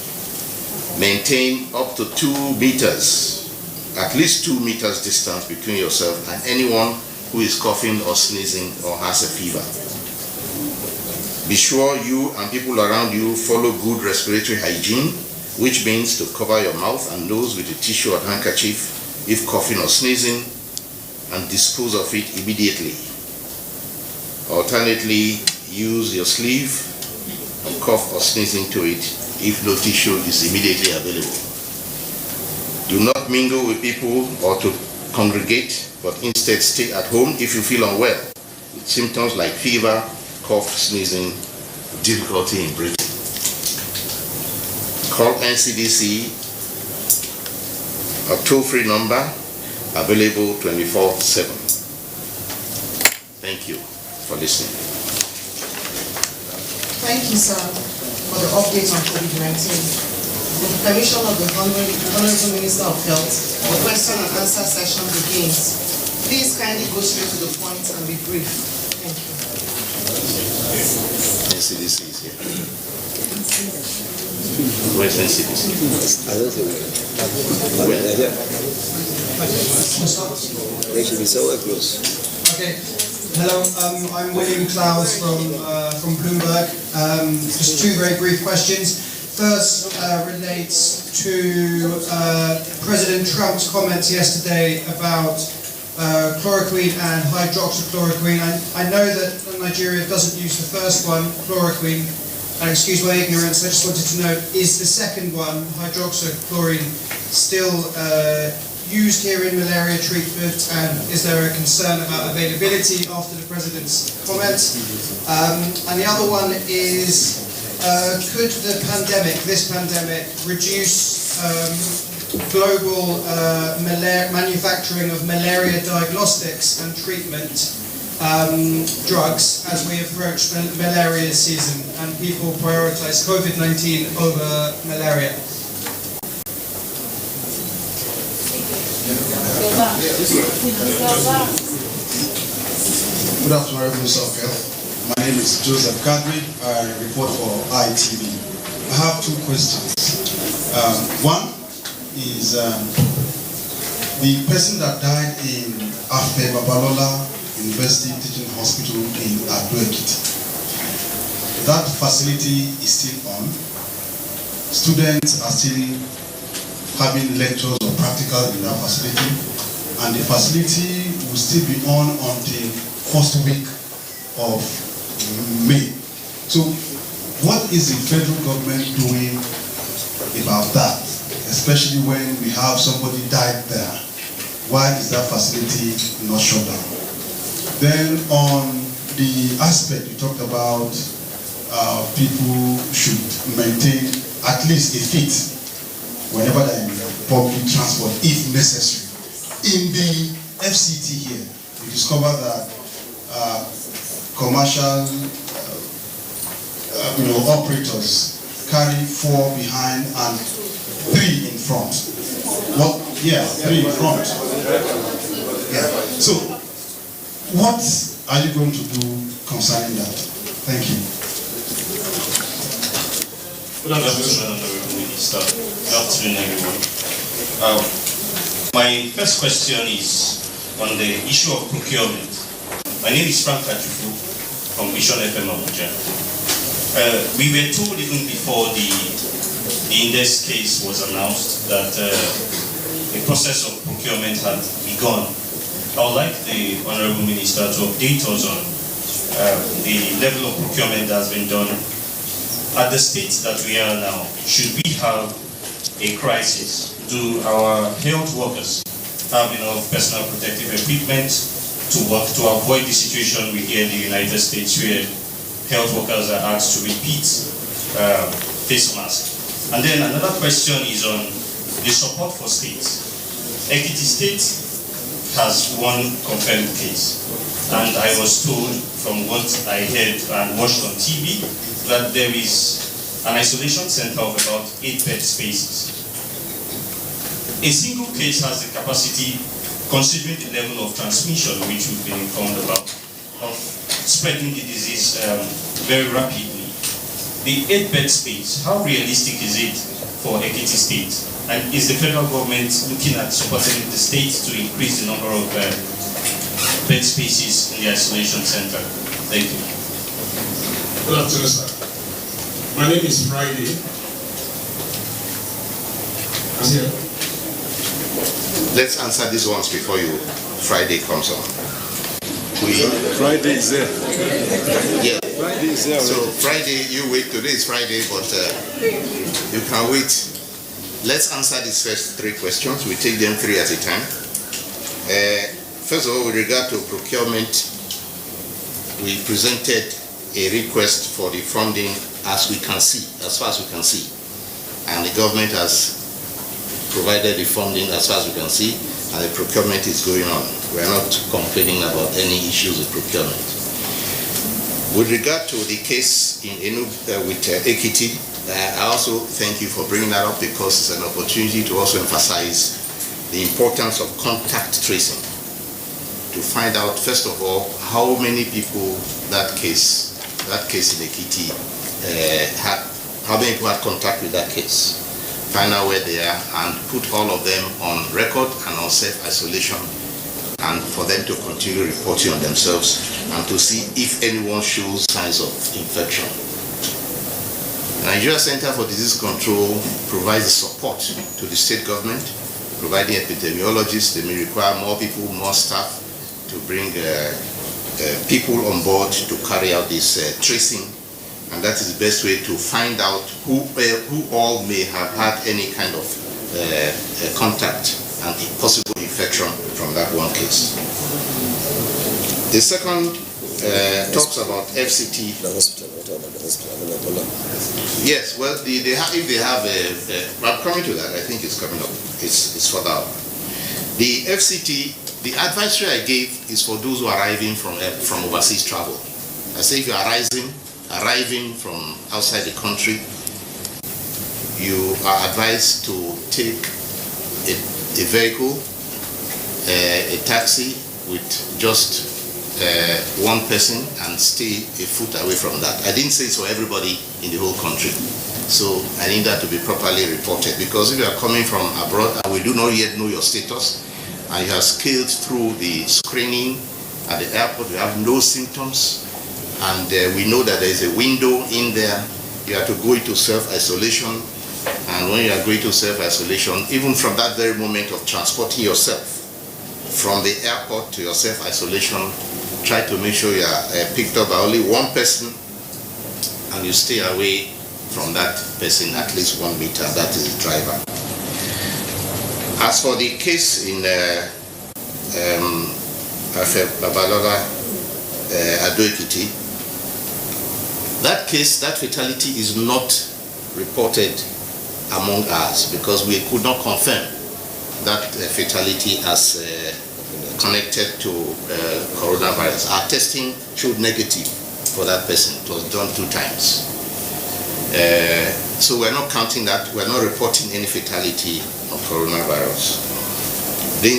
Maintain up to 2 meters, at least 2 meters distance between yourself and anyone who is coughing or sneezing or has a fever. Be sure you and people around you follow good respiratory hygiene, which means to cover your mouth and nose with a tissue or handkerchief if coughing or sneezing, and dispose of it immediately. Alternately, use your sleeve and cough or sneezing to it if no tissue is immediately available. Do not mingle with people or to congregate, but instead stay at home if you feel unwell, with symptoms like fever, cough, sneezing, difficulty in breathing. Call NCDC, a toll-free number available 24/7. Thank you for listening. Thank you, sir, for the update on COVID-19. With the permission of the Honorable Minister of Health, the question and answer session begins. Please kindly go straight to the point and be brief. Thank you. NCDC is here. Where's NCDC? They should be so close. Okay. Hello, I'm William Clowes from Bloomberg. Just 2 very brief questions. First relates to President Trump's comments yesterday about chloroquine and hydroxychloroquine. I know that Nigeria doesn't use the first one, chloroquine, and excuse my ignorance, I just wanted to know, is the second one, hydroxychloroquine, still used here in malaria treatment, and is there a concern about availability after the President's comments? And the other one is, could this pandemic, reduce global manufacturing of malaria diagnostics and treatment drugs as we approach malaria season and people prioritize COVID-19 over malaria? Good afternoon, Minister of Health. My name is Joseph Kadri. I report for ITV. I have 2 questions. One is the person that died in Afe Babalola University Teaching Hospital in Abuja. That facility is still on. Students are still having lectures or practical in that facility, and the facility will still be on until first week of May. So what is the federal government doing about that, especially when we have somebody died there? Why is that facility not shut down? Then on the aspect you talked about, people should maintain at least a feet whenever they're in public transport, if necessary. In the FCT here, we discovered that commercial operators carry 4 behind and 3 in front. What? Yeah, 3 in front. Yeah. So, what are you going to do concerning that? Thank you. Good afternoon, Minister. Good afternoon, everyone. My first question is on the issue of procurement. My name is Frank Kajufu from Vision FM Abuja. We were told even before the index case was announced that the process of procurement had begun. I would like the Honorable Minister to update us on the level of procurement that has been done. At the state that we are now, should we have a crisis? Do our health workers have enough personal protective equipment to work to avoid the situation we hear in the United States where health workers are asked to repeat face masks? And then another question is on the support for states. Ekiti State has one confirmed case, and I was told from what I heard and watched on TV that there is an isolation center of about 8 bed spaces. A single case has the capacity, considering the level of transmission which we've been informed about, of spreading the disease very rapidly. The 8 bed space, how realistic is it for Ekiti State? And is the federal government looking at supporting the state to increase the number of bed spaces in the isolation center? Thank you. Good afternoon, sir. My name is Friday. I'm here. Let's answer these ones before Friday comes on. Friday is there. Yeah. Friday is there. So Friday, you wait. Today is Friday, but you can wait. Let's answer these first 3 questions. We take them 3 at a time. First of all, with regard to procurement, we presented a request for the funding as far as we can see. And the government has provided the funding as far as we can see, and the procurement is going on. We are not complaining about any issues with procurement. With regard to the case with Ekiti, I also thank you for bringing that up, because it's an opportunity to also emphasize the importance of contact tracing, to find out, first of all, how many people that case in Ekiti how many people had contact with that case, find out where they are, and put all of them on record and on self-isolation, and for them to continue reporting on themselves and to see if anyone shows signs of infection. The Nigeria Center for Disease Control provides support to the state government, providing epidemiologists. They may require more people, more staff to bring people on board to carry out this tracing, and that is the best way to find out who all may have had any kind of contact and possible infection from that one case. The second talks about FCT. The hospital. Yes, well, if they have I'm coming to that. I think it's coming up. It's further up. The FCT, the advisory I gave is for those who are arriving from overseas travel. I say if you are arriving from outside the country, you are advised to take a vehicle, a taxi with just one person, and stay a foot away from that. I didn't say it's for everybody in the whole country. So I need that to be properly reported, because if you are coming from abroad and we do not yet know your status, and you have scaled through the screening at the airport, you have no symptoms, and we know that there is a window in there, you have to go into self-isolation. And when you are going to self-isolation, even from that very moment of transporting yourself from the airport to your self-isolation, try to make sure you are picked up by only one person, and you stay away from that person at least 1 meter. That is the driver. As for the case in Babalola, Ado-Ekiti, that case, that fatality is not reported among us, because we could not confirm that fatality as connected to coronavirus. Our testing showed negative for that person. It was done 2 times. So we're not counting that. We're not reporting any fatality of coronavirus. The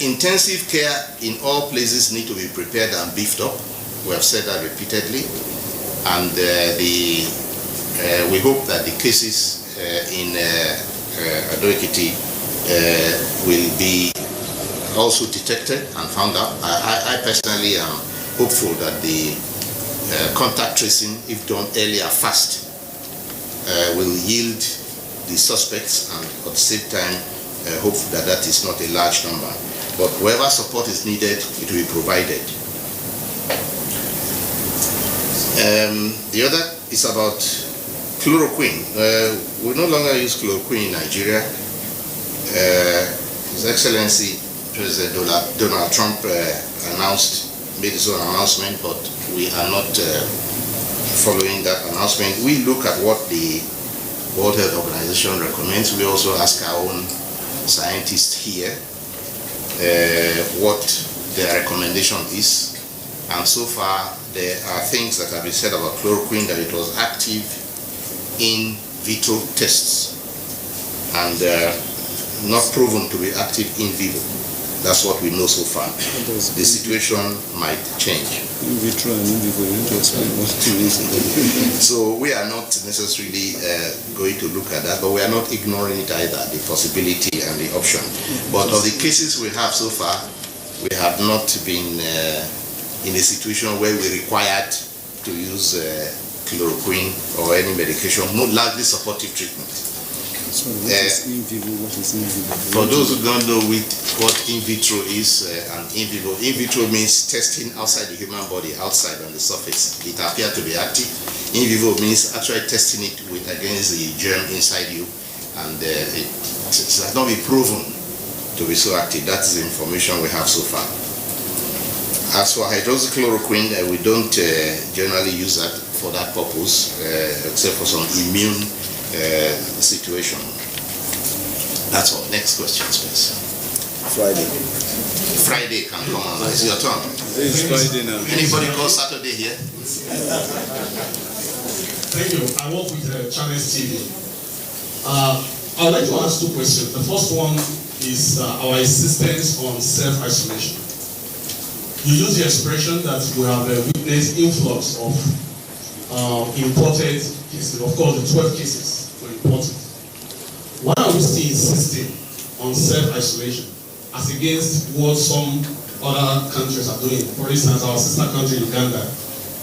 intensive care in all places need to be prepared and beefed up. We have said that repeatedly. And we hope that the cases in Ado-Ekiti will be also detected and found out. I personally am hopeful that the contact tracing, if done earlier, fast, will yield the suspects, and at the same time hope that that is not a large number. But wherever support is needed, it will be provided. The other is about chloroquine. We no longer use chloroquine in Nigeria. His Excellency President Donald Trump made his own announcement, but we are not following that announcement. We look at what the World Health Organization recommends. We also ask our own scientists here what their recommendation is, and so far there are things that have been said about chloroquine, that it was active in vitro tests and not proven to be active in vivo. That's what we know so far. The situation might change. In vitro and in vivo, you need to explain what it means. So we are not necessarily going to look at that, but we are not ignoring it either, the possibility and the option. But of the cases we have so far, we have not been in a situation where we required to use chloroquine or any medication, largely supportive treatment. So what is in vivo? What is in vivo? For those who don't know what in vitro is and in vitro means testing outside the human body, outside on the surface. It appears to be active. In vivo means actually testing it against the germ inside you, and it has not been proven to be so active. That's the information we have so far. As for hydroxychloroquine, we don't generally use that for that purpose, except for some immune situation. That's all. Next question, please. Friday can come on. It's your turn. It's Friday now. Anybody call Saturday here? Thank you. I work with Channels TV. I would like to ask two questions. The first one is our insistence on self-isolation. You use the expression that we have witnessed influx of imported cases. Of course, the 12 cases were imported. Why are we still insisting on self-isolation as against what some other countries are doing? For instance, our sister country, Uganda,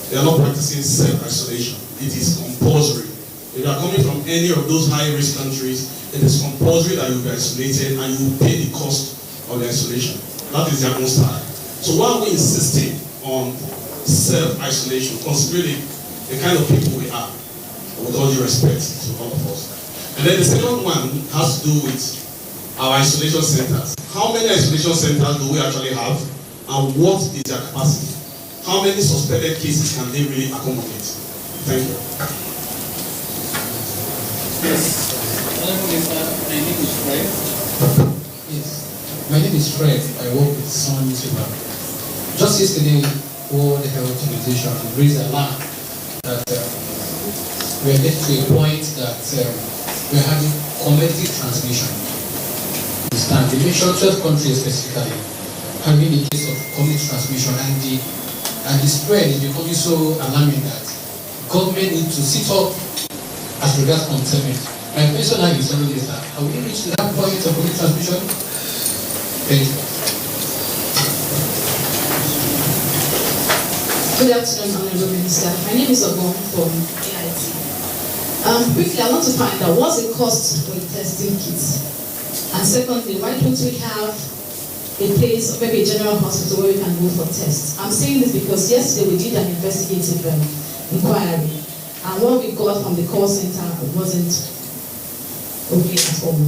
they are not practicing self-isolation. It is compulsory. If you are coming from any of those high-risk countries, it is compulsory that you be isolated and you will pay the cost of the isolation. That is their own style. So why are we insisting on self-isolation, considering the kind of people we are, with all due respect to all of us? And then the second one has to do with our isolation centers. How many isolation centers do we actually have, and what is their capacity? How many suspected cases can they really accommodate? Thank you. Yes. My name is Fred. Yes. My name is Fred. I work with Sun Newspaper. Just yesterday, World Health Organization raised a alarm that we are getting to a point that we are having community transmission. They mentioned 12 countries specifically having a case of community transmission, and the spread is becoming so alarming that government needs to sit up as regards containment. My question now is only this: have we reached that point of community transmission? Thank you. Good afternoon, Honorable Minister. My name is Obon from AIT. Quickly, I want to find out what's the cost for testing kits, and secondly, why don't we have a place, maybe a general hospital, where we can go for tests? I'm saying this because yesterday we did an investigative inquiry, and what we got from the call center wasn't okay at all.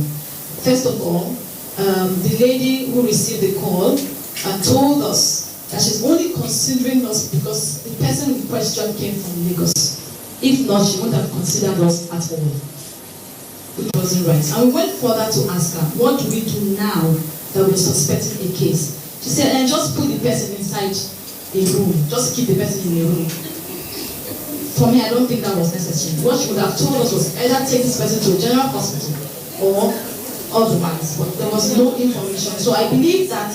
First of all, the lady who received the call told us that she's only considering us because the person in question came from Lagos. If not, she wouldn't have considered us at all. It wasn't right. And we went further to ask her, what do we do now that we're suspecting a case? She said, and just put the person inside a room. Just keep the person in a room. For me, I don't think that was necessary. What she would have told us was either take this person to a general hospital or otherwise, but there was no information. So I believe that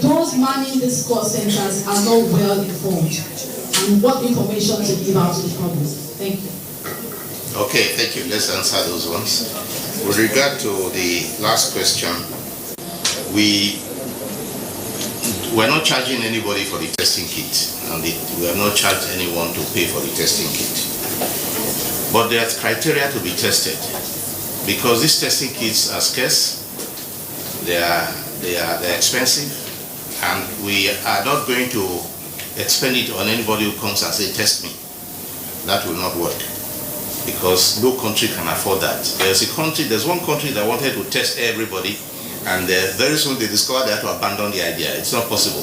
those manning these call centers are not well informed and what information to give out to the public. Thank you. Okay, thank you. Let's answer those ones. With regard to the last question, we we're not charging anybody for the testing kit, and we have not charged anyone to pay for the testing kit. But there's criteria to be tested, because these testing kits are scarce, they're expensive, and we are not going to expend it on anybody who comes and say, test me. That will not work, because no country can afford that. There's one country that wanted to test everybody, and very soon they discovered they had to abandon the idea. It's not possible,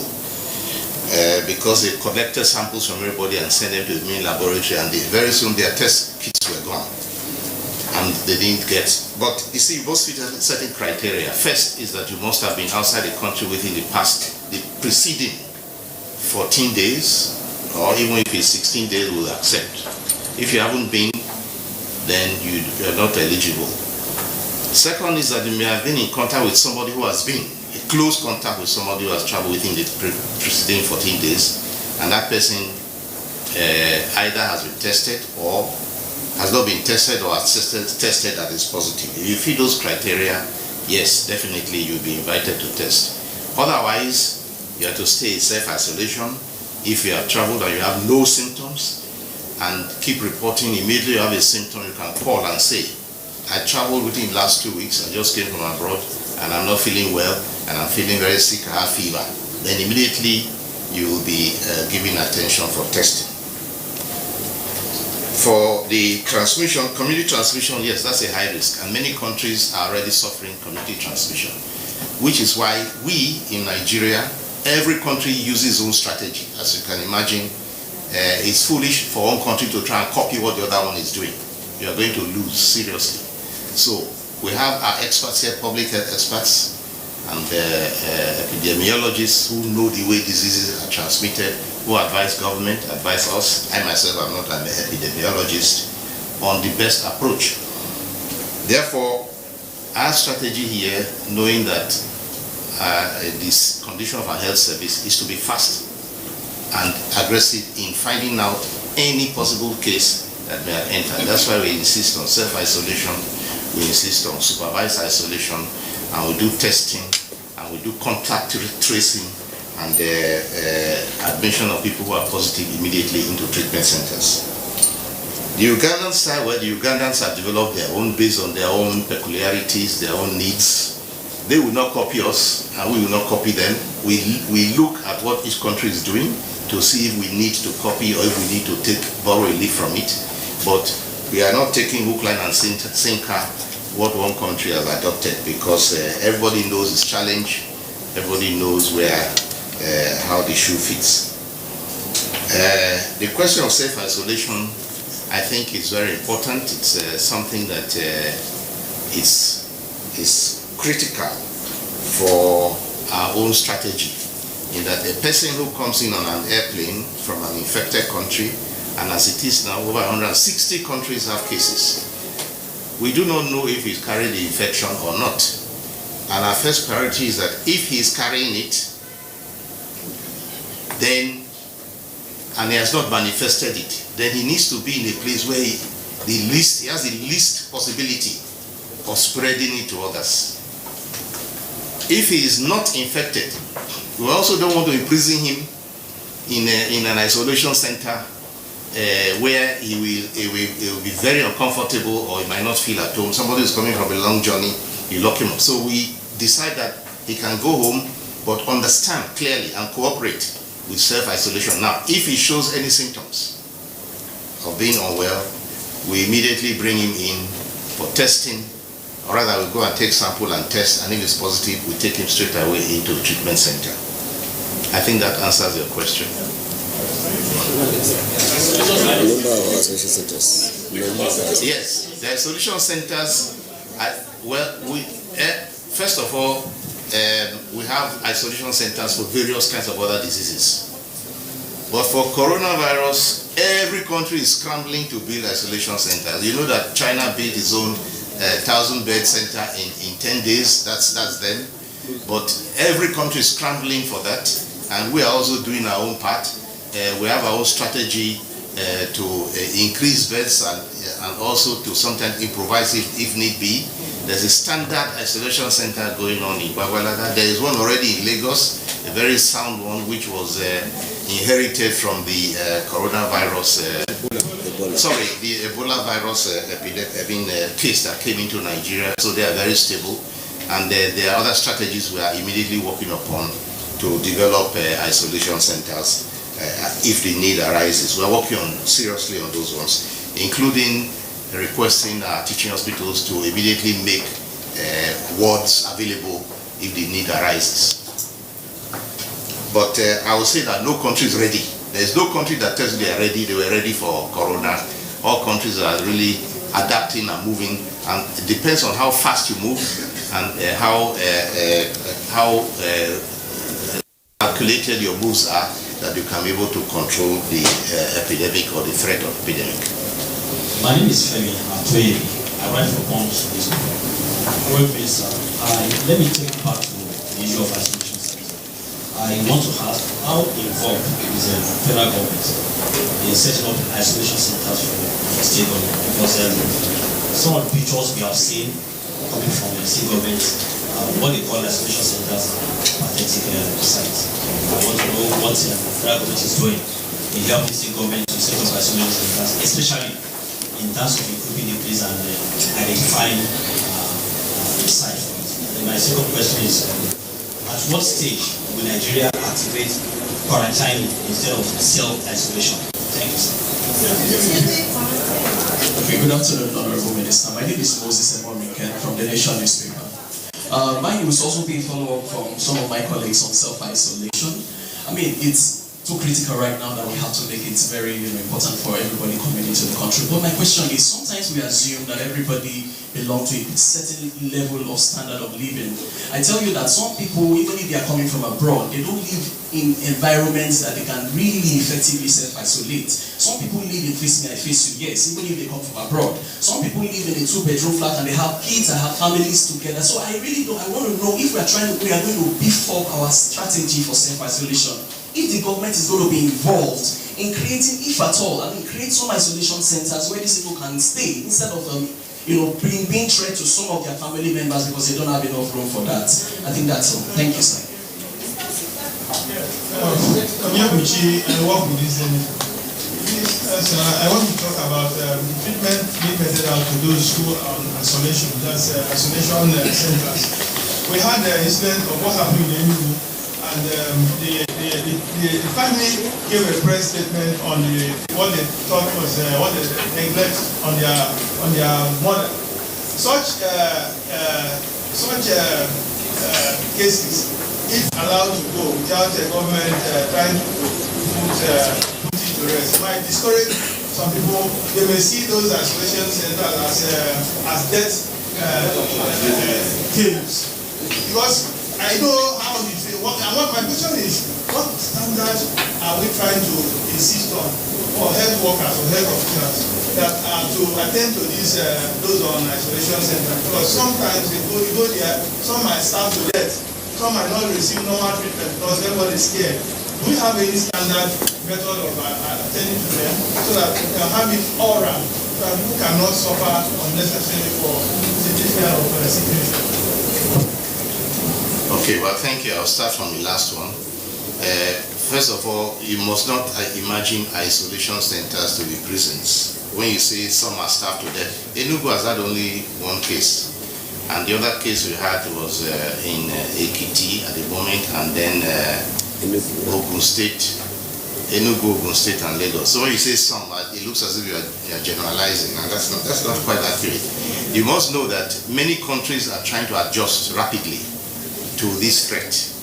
because they collected samples from everybody and sent them to the main laboratory, and very soon their test kits were gone, and they didn't get. But you see, you must fit certain criteria. First is that you must have been outside the country within the preceding 14 days, or even if it's 16 days, we'll accept. If you haven't been, then you're not eligible. Second is that you may have been in contact with somebody who has been, a close contact with somebody who has traveled within the preceding 14 days, and that person either has been tested or has not been tested or has tested that is positive. If you fit those criteria, yes, definitely you'll be invited to test. Otherwise, you have to stay in self-isolation. If you have traveled and you have no symptoms, and keep reporting immediately you have a symptom, you can call and say, I traveled within the last 2 weeks, I just came from abroad, and I'm not feeling well, and I'm feeling very sick, I have fever. Then immediately you will be given attention for testing. For the transmission, community transmission, yes, that's a high risk, and many countries are already suffering community transmission, which is why we in Nigeria, every country uses its own strategy. As you can imagine, it's foolish for one country to try and copy what the other one is doing. You are going to lose seriously. So we have our experts here, public health experts, and epidemiologists who know the way diseases are transmitted, who advise government, advise us. I myself am not an epidemiologist, on the best approach. Therefore, our strategy here, knowing that this condition of our health service, is to be fast and aggressive in finding out any possible case that may have entered. That's why we insist on self-isolation, we insist on supervised isolation, and we do testing, and we do contact tracing, and admission of people who are positive immediately into treatment centers. The Ugandan style, where the Ugandans have developed their own based on their own peculiarities, their own needs, they will not copy us, and we will not copy them. We look at what each country is doing to see if we need to copy or if we need to borrow a leaf from it. But we are not taking hook, line, and sinker what one country has adopted, because everybody knows its challenge, everybody knows how the shoe fits. The question of self-isolation, I think, is very important. It's something that is critical for our own strategy, in that a person who comes in on an airplane from an infected country, and as it is now, over 160 countries have cases. We do not know if he's carrying the infection or not. And our first priority is that if he's carrying it, then, and he has not manifested it, then he needs to be in a place where he has the least possibility of spreading it to others. If he is not infected, we also don't want to imprison him in an isolation center where he will be very uncomfortable, or he might not feel at home. Somebody is coming from a long journey, you lock him up. So we decide that he can go home, but understand clearly and cooperate with self-isolation. Now, if he shows any symptoms of being unwell, we immediately bring him in for testing, or rather we go and take sample and test, and if it's positive, we take him straight away into the treatment center. I think that answers your question. Yes, the isolation centers, first of all, we have isolation centers for various kinds of other diseases. But for coronavirus, every country is scrambling to build isolation centers. You know that China built its own 1,000-bed center in 10 days, that's them. But every country is scrambling for that, and we are also doing our own part. We have our own strategy to increase beds and also to sometimes improvise if need be. There's a standard isolation center going on in Gwagwalada. There is one already in Lagos, a very sound one, which was inherited from the coronavirus, the Ebola virus case that came into Nigeria. So they are very stable. And there are other strategies we are immediately working upon to develop isolation centers if the need arises. We are working seriously on those ones, including requesting our teaching hospitals to immediately make wards available if the need arises. But I will say that no country is ready. There is no country that tells you they are ready, they were ready for Corona. All countries are really adapting and moving, and it depends on how fast you move and how calculated your moves are, that you can be able to control the epidemic or the threat of epidemic. My name is Femi Atoye. I write for Punch newspaper. Well, please, let me take part to the issue of isolation centers. I want to ask how involved is the federal government in setting up isolation centers for the state government? Because some of the pictures we have seen coming from the state government, what they call isolation centers are pathetic sites. I want to know what the federal government is doing in helping state government to set up isolation centers, especially in terms of equipping the place and identifying the site for it. And my second question is, at what stage will Nigeria activate quarantine instead of self-isolation? Thank you, sir. Okay, good afternoon, Honorable Minister. My name is Moses Emomike from the Nation newspaper. Mine will also be a follow-up from some of my colleagues on self-isolation. I mean, it's too critical right now that we have to make it very important for everybody coming into the country. But my question is, sometimes we assume that everybody belongs to a certain level of standard of living. I tell you that some people, even if they are coming from abroad, they don't live in environments that they can really effectively self-isolate. Some people live in face-to-face, yes, even if they come from abroad. Some people live in a 2-bedroom flat and they have kids and have families together. So I want to know if we are going to beef up our strategy for self-isolation. If the government is going to be involved in creating, if at all, create some isolation centers where these people can stay instead of being threat to some of their family members because they don't have enough room for that. I think that's all. Thank you, sir. I work with this I want to talk about treatment being meted out to those who are on isolation, that's isolation centers. We had the incident of what happened in Enugu, and the family gave a press statement on what they thought was what they neglect on their mother. Such cases, if allowed to go without the government trying to put it to rest, might discourage some people. They may see those isolation centers as death caves, because I know how you feel. And what my question is, what standards are we trying to insist on for health workers or health officials that are to attend to those on isolation centers? Because sometimes you go there, some might starve to death, some might not receive normal treatment because everybody is scared. Do we have any standard method of attending to them so that we can have it all around, so that people cannot suffer unnecessarily for this kind of situation? Okay, well, thank you. I'll start from the last one. First of all, you must not imagine isolation centers to be prisons. When you say some are starved to death, Enugu has had only one case. And the other case we had was in Ekiti at the moment, and then Ogun State, Enugu, Ogun State, and Lagos. So when you say some, it looks as if you are generalizing, and that's not quite accurate. You must know that many countries are trying to adjust rapidly to this threat.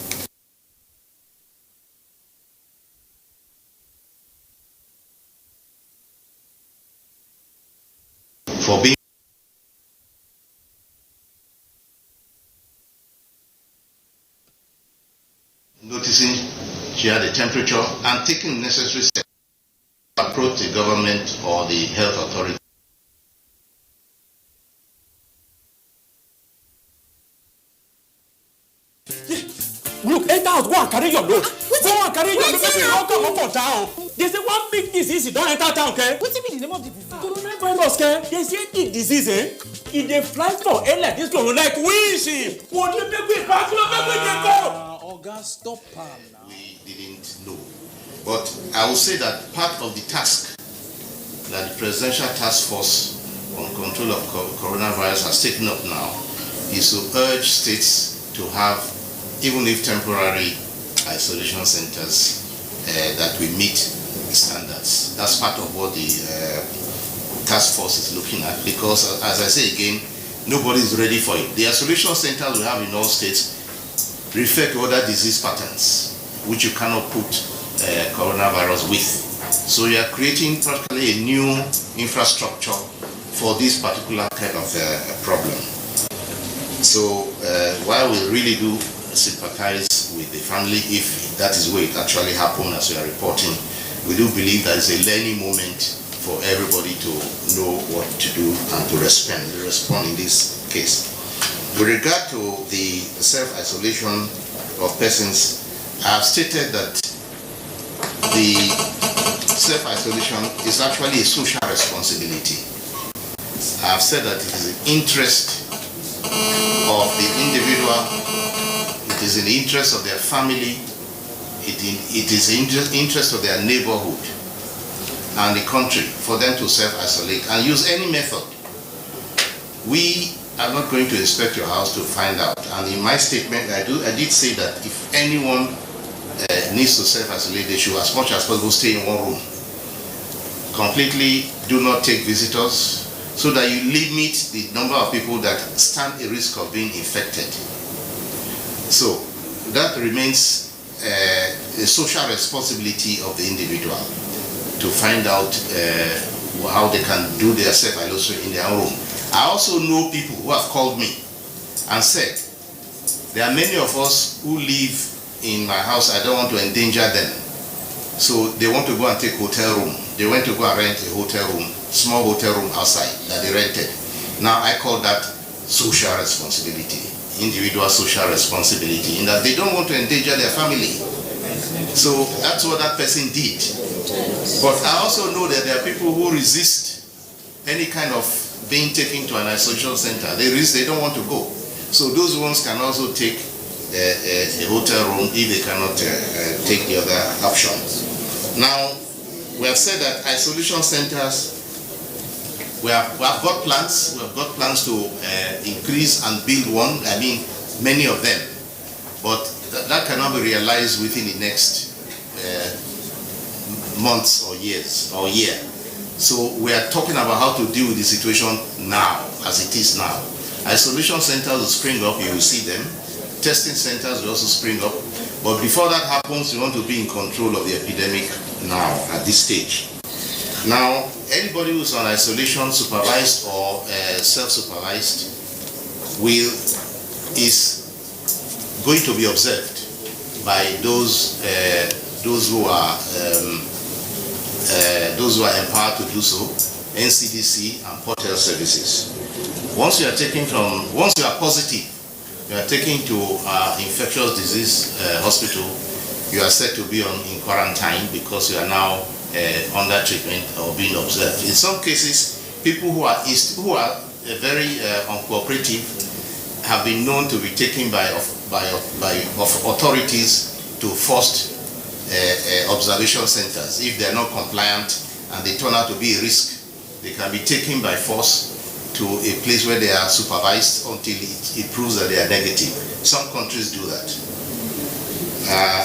For being noticing here the temperature and taking necessary steps to approach the government or the health authority. Look, enter out, go and carry your load. Go and carry your load. Maybe you don't come up for town. They say one big disease, you don't enter town, okay? What's the name of the disease? Coronavirus, okay? They say the disease, e dey fly for air like this one like windshield. What do you make we pass? What make we dey go? Oga, stop am now. We didn't know. But I will say that part of the task that the Presidential Task Force on Control of Coronavirus has taken up now is to urge states to have, even if temporary, isolation centers that will meet standards. That's part of what the task force is looking at, because as I say again, nobody is ready for it. The isolation centers we have in all states refer to other disease patterns which you cannot put coronavirus with. So you are creating practically a new infrastructure for this particular kind of problem. So while we really do sympathize with the family, if that is where it actually happened as we are reporting, we do believe that it's a learning moment for everybody to know what to do and to respond in this case. With regard to the self-isolation of persons, I have stated that the self-isolation is actually a social responsibility. I have said that it is the interest of the individual, it is in the interest of their family, it is in the interest of their neighborhood and the country for them to self-isolate and use any method. We are not going to inspect your house to find out. And in my statement, I did say that if anyone needs to self-isolate, they should, as much as possible, stay in one room. Completely do not take visitors, so that you limit the number of people that stand a risk of being infected. So that remains a social responsibility of the individual to find out how they can do their self-isolation in their own room. I also know people who have called me and said, there are many of us who live in my house, I don't want to endanger them. So they want to go and take hotel room. They went to go and rent a hotel room, small hotel room outside that they rented. Now I call that social responsibility, individual social responsibility, in that they don't want to endanger their family. So that's what that person did. But I also know that there are people who resist any kind of being taken to an isolation center. They resist, they don't want to go. So those ones can also take a hotel room if they cannot take the other option. Now, we have said that isolation centers, we have got plans. We have got plans to increase and build one. I mean, many of them. But that cannot be realized within the next months or years or year. So we are talking about how to deal with the situation now, as it is now. Isolation centers will spring up, you will see them. Testing centers will also spring up. But before that happens, we want to be in control of the epidemic now, at this stage. Now, anybody who's on isolation, supervised or self-supervised, is going to be observed by those who are empowered to do so, NCDC and Port Health Services. Once you are positive, you are taken to infectious disease hospital, you are said to be in quarantine because you are now under treatment or being observed. In some cases, people who are very uncooperative have been known to be taken by authorities to forced observation centers. If they are not compliant and they turn out to be a risk, they can be taken by force to a place where they are supervised until it proves that they are negative. Some countries do that.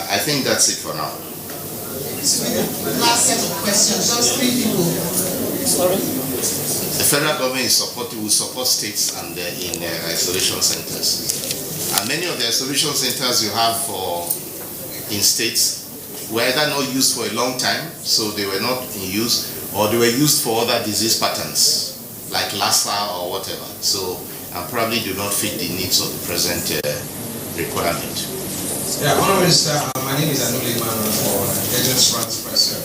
I think that's it for now. Last set of questions, just 3 people. Sorry. The federal government will support states and in isolation centers. And many of the isolation centers you have in states were either not used for a long time, so they were not in use, or they were used for other disease patterns, like Lassa or whatever. So, and probably do not fit the needs of the present requirement. Yeah, Honourable Minister, my name is Anuli Manuel for Agents France Press.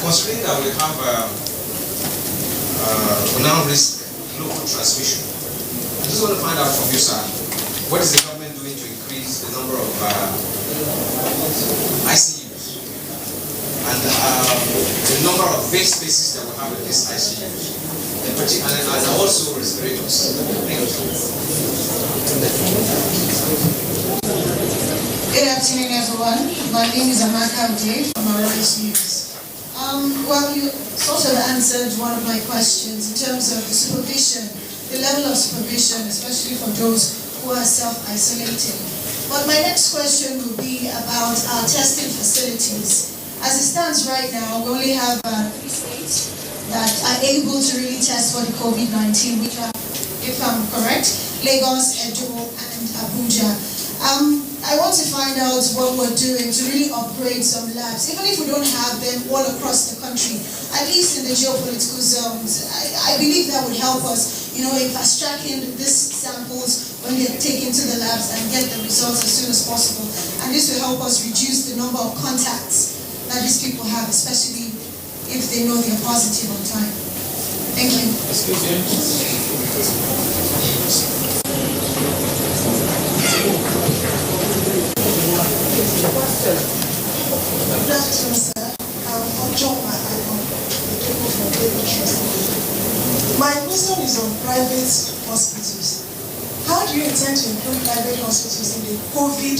Considering that we have now risk local transmission, I just want to find out from you, sir, what is the government doing to increase the number of ICUs and the number of bed spaces that we have in these ICUs? and also respirators. Good afternoon, everyone. My name is Amaka Ude from Arise News. Well, you sort of answered one of my questions in terms of the supervision, the level of supervision, especially for those who are self-isolating. But my next question will be about our testing facilities. As it stands right now, we only have 3 states that are able to really test for the COVID-19, which are, if I'm correct, Lagos, Edo, and Abuja. I want to find out what we're doing to really upgrade some labs, even if we don't have them all across the country, at least in the geopolitical zones. I believe that would help us, in fast-tracking these samples when they're taken to the labs and get the results as soon as possible. And this will help us reduce the number of contacts that these people have, especially if they know they're positive on time. Thank you. Good afternoon, sir. I'm John. My question is on private hospitals. How do you intend to improve private hospitals in the COVID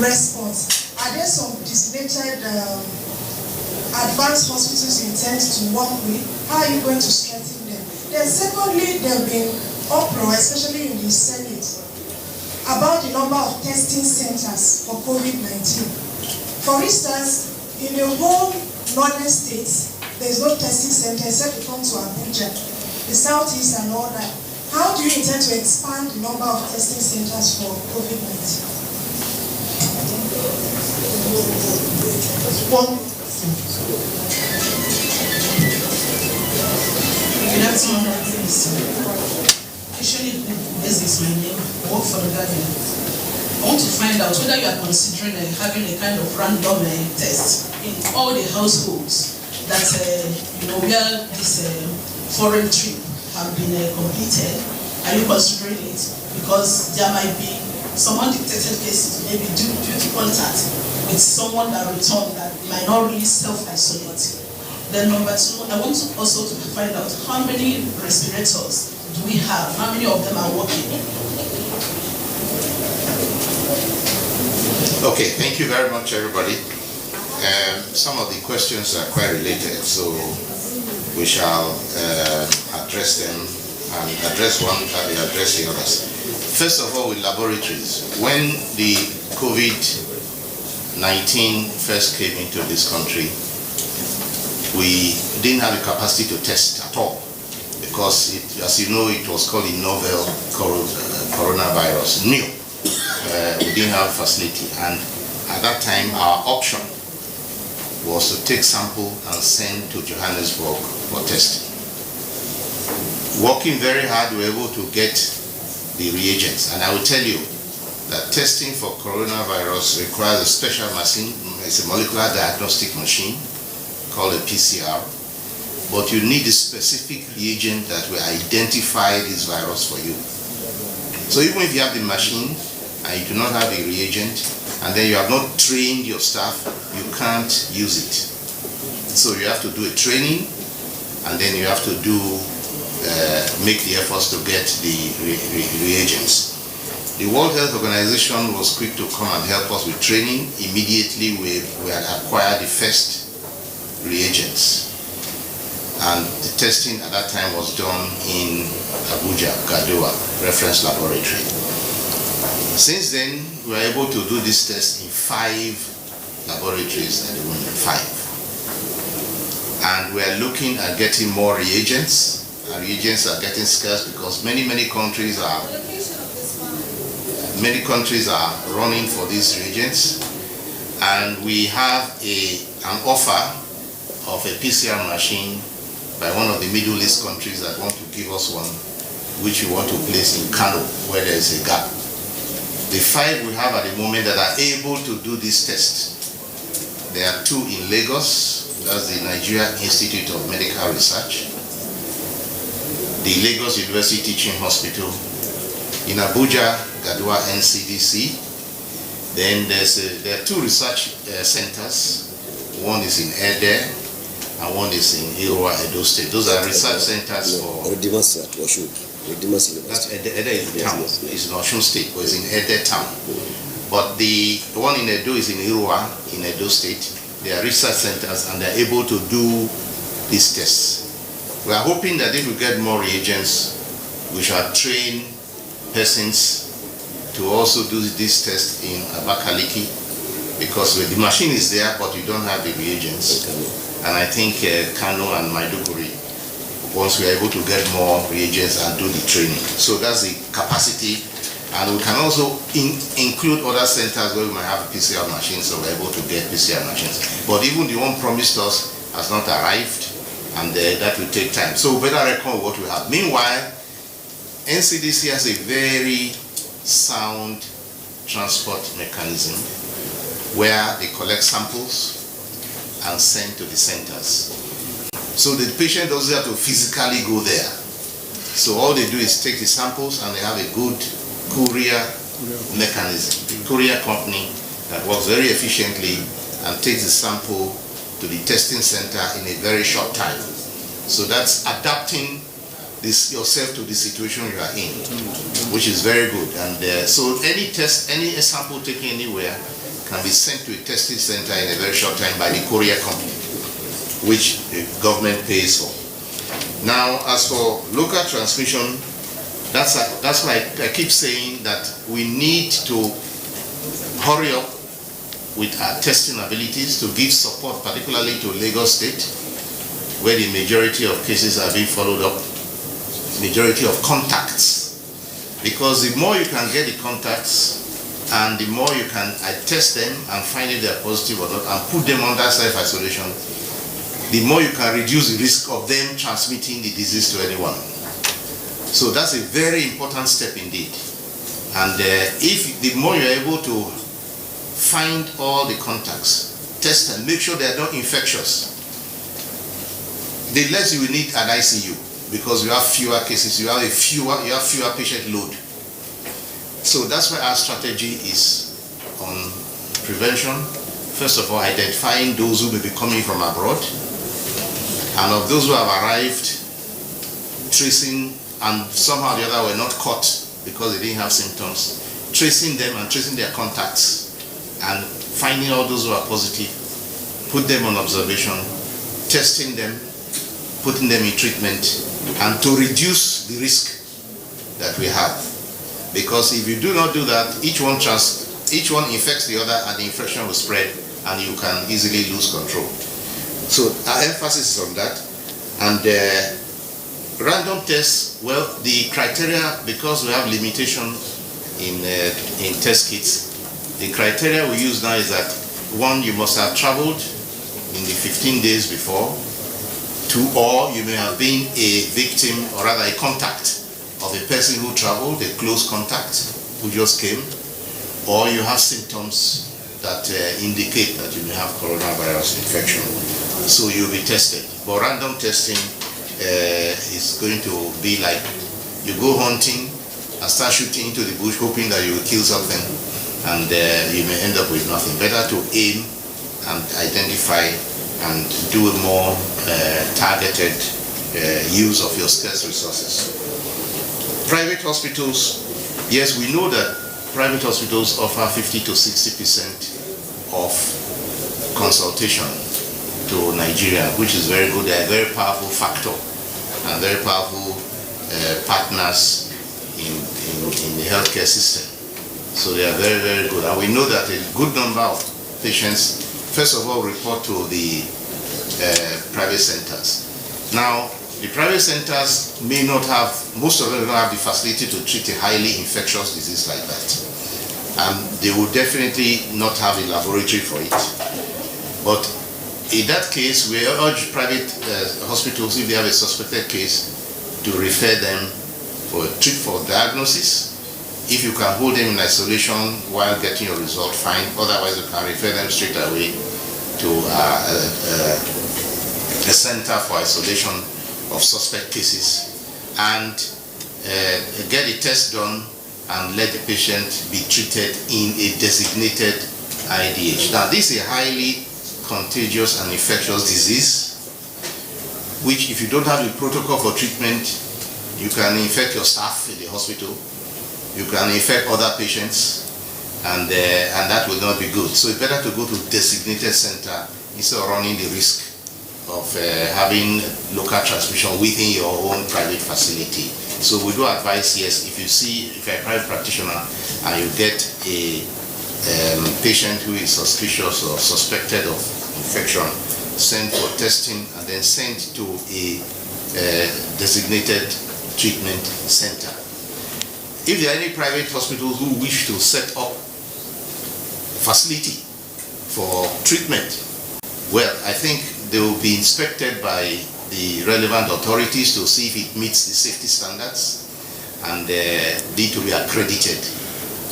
response? Are there some designated advanced hospitals you intend to work with? How are you going to strengthen them? Then secondly, there have been uproar, especially in the Senate, about the number of testing centers for COVID-19. For instance, in the whole northern states, there is no testing center except to come to Abuja, the southeast and all that. How do you intend to expand the number of testing centers for COVID-19? Good afternoon, Actually, this is my name. I work for the Guardian. I want to find out whether you are considering having a kind of random test in all the households that where this foreign trip have been completed. Are you considering it? Because there might be some undetected cases, maybe due to contact with someone that returned that might not really self-isolate. Then number 2, I want also to find out how many respirators do we have? How many of them are working? Okay, thank you very much, everybody. Some of the questions are quite related, so we shall address them and address one and address the others. First of all, with laboratories, when the COVID-19 first came into this country, we didn't have the capacity to test at all because, as you know, it was called a novel coronavirus, new. We didn't have a facility, and at that time our option was to take sample and send to Johannesburg for testing. Working very hard, we were able to get the reagents, and I will tell you that testing for coronavirus requires a special machine. It's a molecular diagnostic machine called a PCR, but you need a specific reagent that will identify this virus for you. So even if you have the machine and you do not have a reagent, and then you have not trained your staff, you can't use it. So you have to do a training, and then you have to make the efforts to get the reagents. The World Health Organization was quick to come and help us with training. Immediately we had acquired the first reagents, and the testing at that time was done in Abuja, Gadowa Reference Laboratory. Since then, we were able to do this test in 5 laboratories at the moment, 5. And we are looking at getting more reagents. And reagents are getting scarce because many countries are running for these reagents. And we have an offer of a PCR machine by one of the Middle East countries that want to give us one, which we want to place in Kano, where there is a gap. The 5 we have at the moment that are able to do this test, there are 2 in Lagos, that's the Nigerian Institute of Medical Research, the Lagos University Teaching Hospital, in Abuja, Gadowa NCDC. Then there are 2 research centers. One is in Ede, and one is in Irua, Edo State. Those are research centers for... Redeemers at Washu. Redeemers University. That's Ede is the town. Yes. It's in Osun State, but it's in Ede town. But the one in Edo is in Irua, in Edo State. They are research centers and they're able to do these tests. We are hoping that if we get more reagents, we shall train persons to also do this test in Abakaliki, because the machine is there, but you don't have the reagents. And I think Kano and Maiduguri, once we are able to get more reagents and do the training. So that's the capacity. And we can also include other centers where we might have a PCR machine, so we're able to get PCR machines. But even the one promised us has not arrived, and that will take time. So we better reckon what we have. Meanwhile, NCDC has a very sound transport mechanism where they collect samples and send to the centers. So the patient doesn't have to physically go there. So all they do is take the samples and they have a good courier mechanism, the courier company that works very efficiently and takes the sample to the testing center in a very short time. So that's adapting yourself to the situation you are in, which is very good. And so any sample taken anywhere can be sent to a testing center in a very short time by the courier company, which the government pays for. Now, as for local transmission, that's why I keep saying that we need to hurry up with our testing abilities to give support, particularly to Lagos State, where the majority of cases are being followed up, majority of contacts. Because the more you can get the contacts, and the more you can test them and find if they're positive or not, and put them under self-isolation, the more you can reduce the risk of them transmitting the disease to anyone. So that's a very important step indeed. And if the more you're able to find all the contacts, test them, make sure they're not infectious, the less you will need an ICU, because you have fewer cases, you have fewer patient load. So that's why our strategy is on prevention. First of all, identifying those who may be coming from abroad, and of those who have arrived, tracing, and somehow or the other were not caught because they didn't have symptoms, tracing them and tracing their contacts, and finding all those who are positive, put them on observation, testing them, putting them in treatment, and to reduce the risk that we have. Because if you do not do that, each one infects the other and the infection will spread and you can easily lose control. So our emphasis is on that. And random tests, well, the criteria, because we have limitation in test kits, the criteria we use now is that, one, you must have traveled in the 15 days before. Two, or you may have been a victim, or rather a contact of a person who traveled, a close contact who just came, or you have symptoms that indicate that you may have coronavirus infection. So you'll be tested. But random testing is going to be like you go hunting and start shooting into the bush hoping that you will kill something, and you may end up with nothing. Better to aim and identify and do a more targeted use of your scarce resources. Private hospitals, yes, we know that private hospitals offer 50 to 60% of consultation to Nigeria, which is very good. They are a very powerful factor and very powerful partners in the healthcare system. So they are very, very good. And we know that a good number of patients, first of all, report to the private centers. Now, the private centers may not have, most of them don't have the facility to treat a highly infectious disease like that. And they will definitely not have a laboratory for it. But in that case, we urge private hospitals, if they have a suspected case, to refer them for diagnosis. If you can hold them in isolation while getting your result, fine. Otherwise, you can refer them straight away to a center for isolation of suspect cases, and get a test done and let the patient be treated in a designated IDH. Now, this is a highly contagious and infectious disease, which if you don't have a protocol for treatment, you can infect your staff in the hospital, you can infect other patients, and that will not be good. So it's better to go to designated center instead of running the risk of having local transmission within your own private facility. So we do advise, yes, if you're a private practitioner and you get a patient who is suspicious or suspected of infection, send for testing and then send to a designated treatment center. If there are any private hospitals who wish to set up facility for treatment, well, I think they will be inspected by the relevant authorities to see if it meets the safety standards, and need to be accredited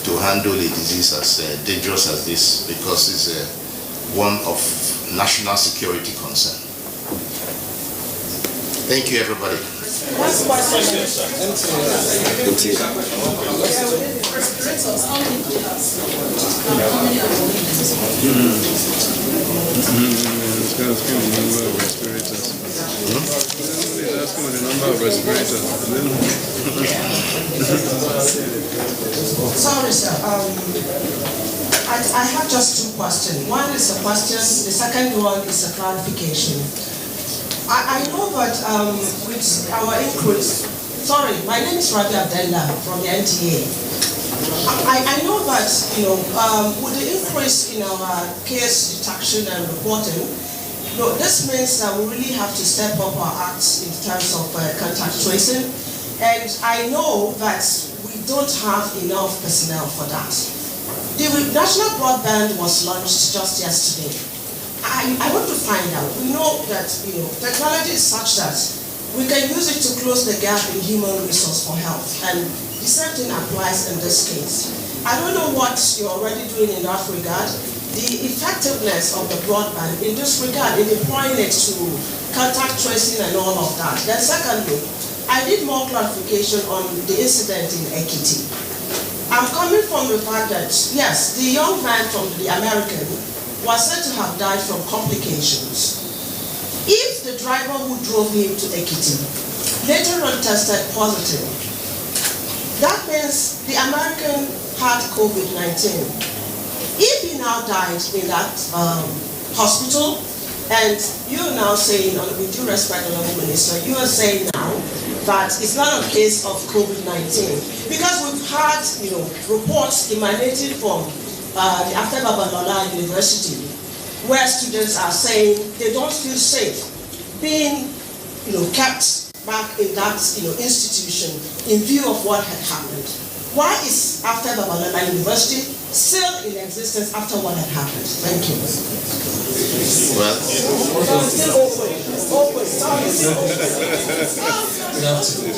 to handle a disease as dangerous as this, because it's one of national security concern. Thank you, everybody. Last question. Sorry, sir. I have just two questions. One is a question, the second one is a clarification. I know that with our increase, sorry, my name is Rabi Abdullah from the NTA. I know that, with the increase in our case detection and reporting, this means that we really have to step up our acts in terms of contact tracing. And I know that we don't have enough personnel for that. The national broadband was launched just yesterday. I want to find out, we know that technology is such that we can use it to close the gap in human resource for health, and the same thing applies in this case. I don't know what you're already doing in that regard, the effectiveness of the broadband in this regard, in deploying it to contact tracing and all of that. Then secondly, I need more clarification on the incident in Ekiti. I'm coming from the fact that, yes, the young man from the American was said to have died from complications. If the driver who drove him to Ekiti later on tested positive, that means the American had COVID-19. If he now died in that hospital, and you're now saying, with due respect, Honorable Minister, you are saying now that it's not a case of COVID-19, because we've had reports emanating from the After Babalola University, where students are saying they don't feel safe being kept back in that institution in view of what had happened. Why is After Babalola University still in existence after what had happened? Thank you. Well, it's still open. Good afternoon.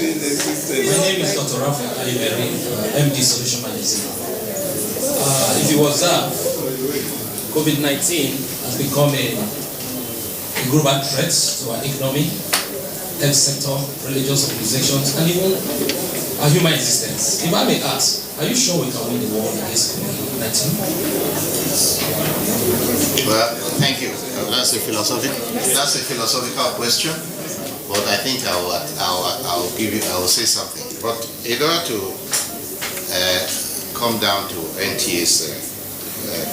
My name is Dr. Rafa Aliberi, MD Solution Magazine. If you observe, COVID-19 has become a global threat to our economy, health sector, religious organizations, and even our human existence. If I may ask, are you sure we can win the war against COVID-19? Well, thank you. That's a philosophical question, but I think I will say something. But in order to come down to NTA's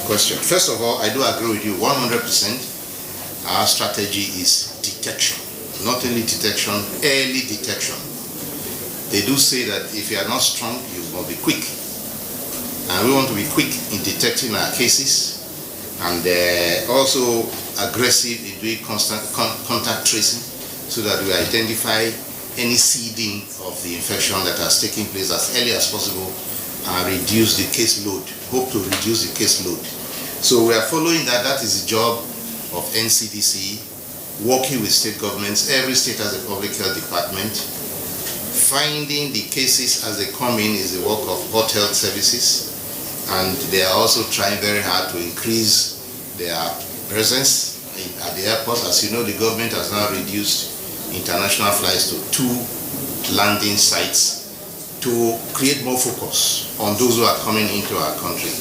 question. First of all, I do agree with you 100%. Our strategy is detection. Not only detection, early detection. They do say that if you are not strong, you must be quick. And we want to be quick in detecting our cases, and also aggressive in doing constant contact tracing, so that we identify any seeding of the infection that has taken place as early as possible and reduce the caseload, hope to reduce the caseload. So we are following that. That is the job of NCDC, working with state governments. Every state has a public health department. Finding the cases as they come in is the work of Port Health Services, and they are also trying very hard to increase their presence at the airports. As you know, the government has now reduced international flights to 2 landing sites to create more focus on those who are coming into our country,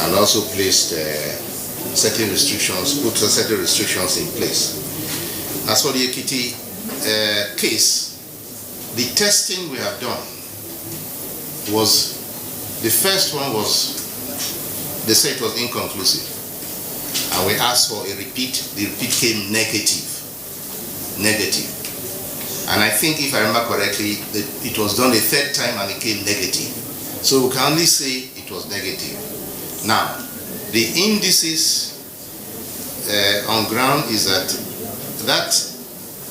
and also placed certain restrictions, put certain restrictions in place. As for the Ekiti case, the testing we have done was, the first one was, they said it was inconclusive. And we asked for a repeat. The repeat came negative. And I think, if I remember correctly, it was done a third time and it came negative. So we can only say it was negative. Now, the indices on ground is that that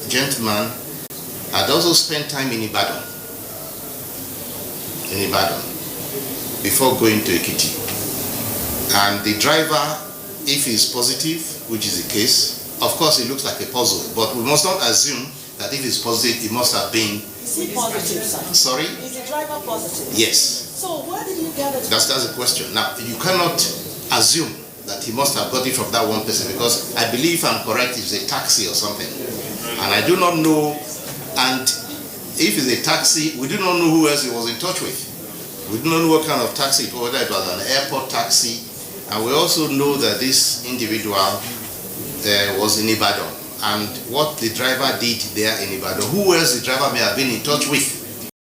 gentleman had also spent time in Ibadan. Before going to Ekiti. And the driver, if he is positive, which is the case, of course it looks like a puzzle, but we must not assume that if he's positive, he must have been... Is he positive, sir? Sorry? Is the driver positive? Yes. So where did you get it? That's the question. Now, you cannot assume that he must have got it from that one person, because I believe, if I'm correct, it's a taxi or something. And I do not know, and if it's a taxi, we do not know who else he was in touch with. We do not know what kind of taxi it was, whether it was an airport taxi. And we also know that this individual was in Ibadan. And what the driver did there in Ibadan, who else the driver may have been in touch with.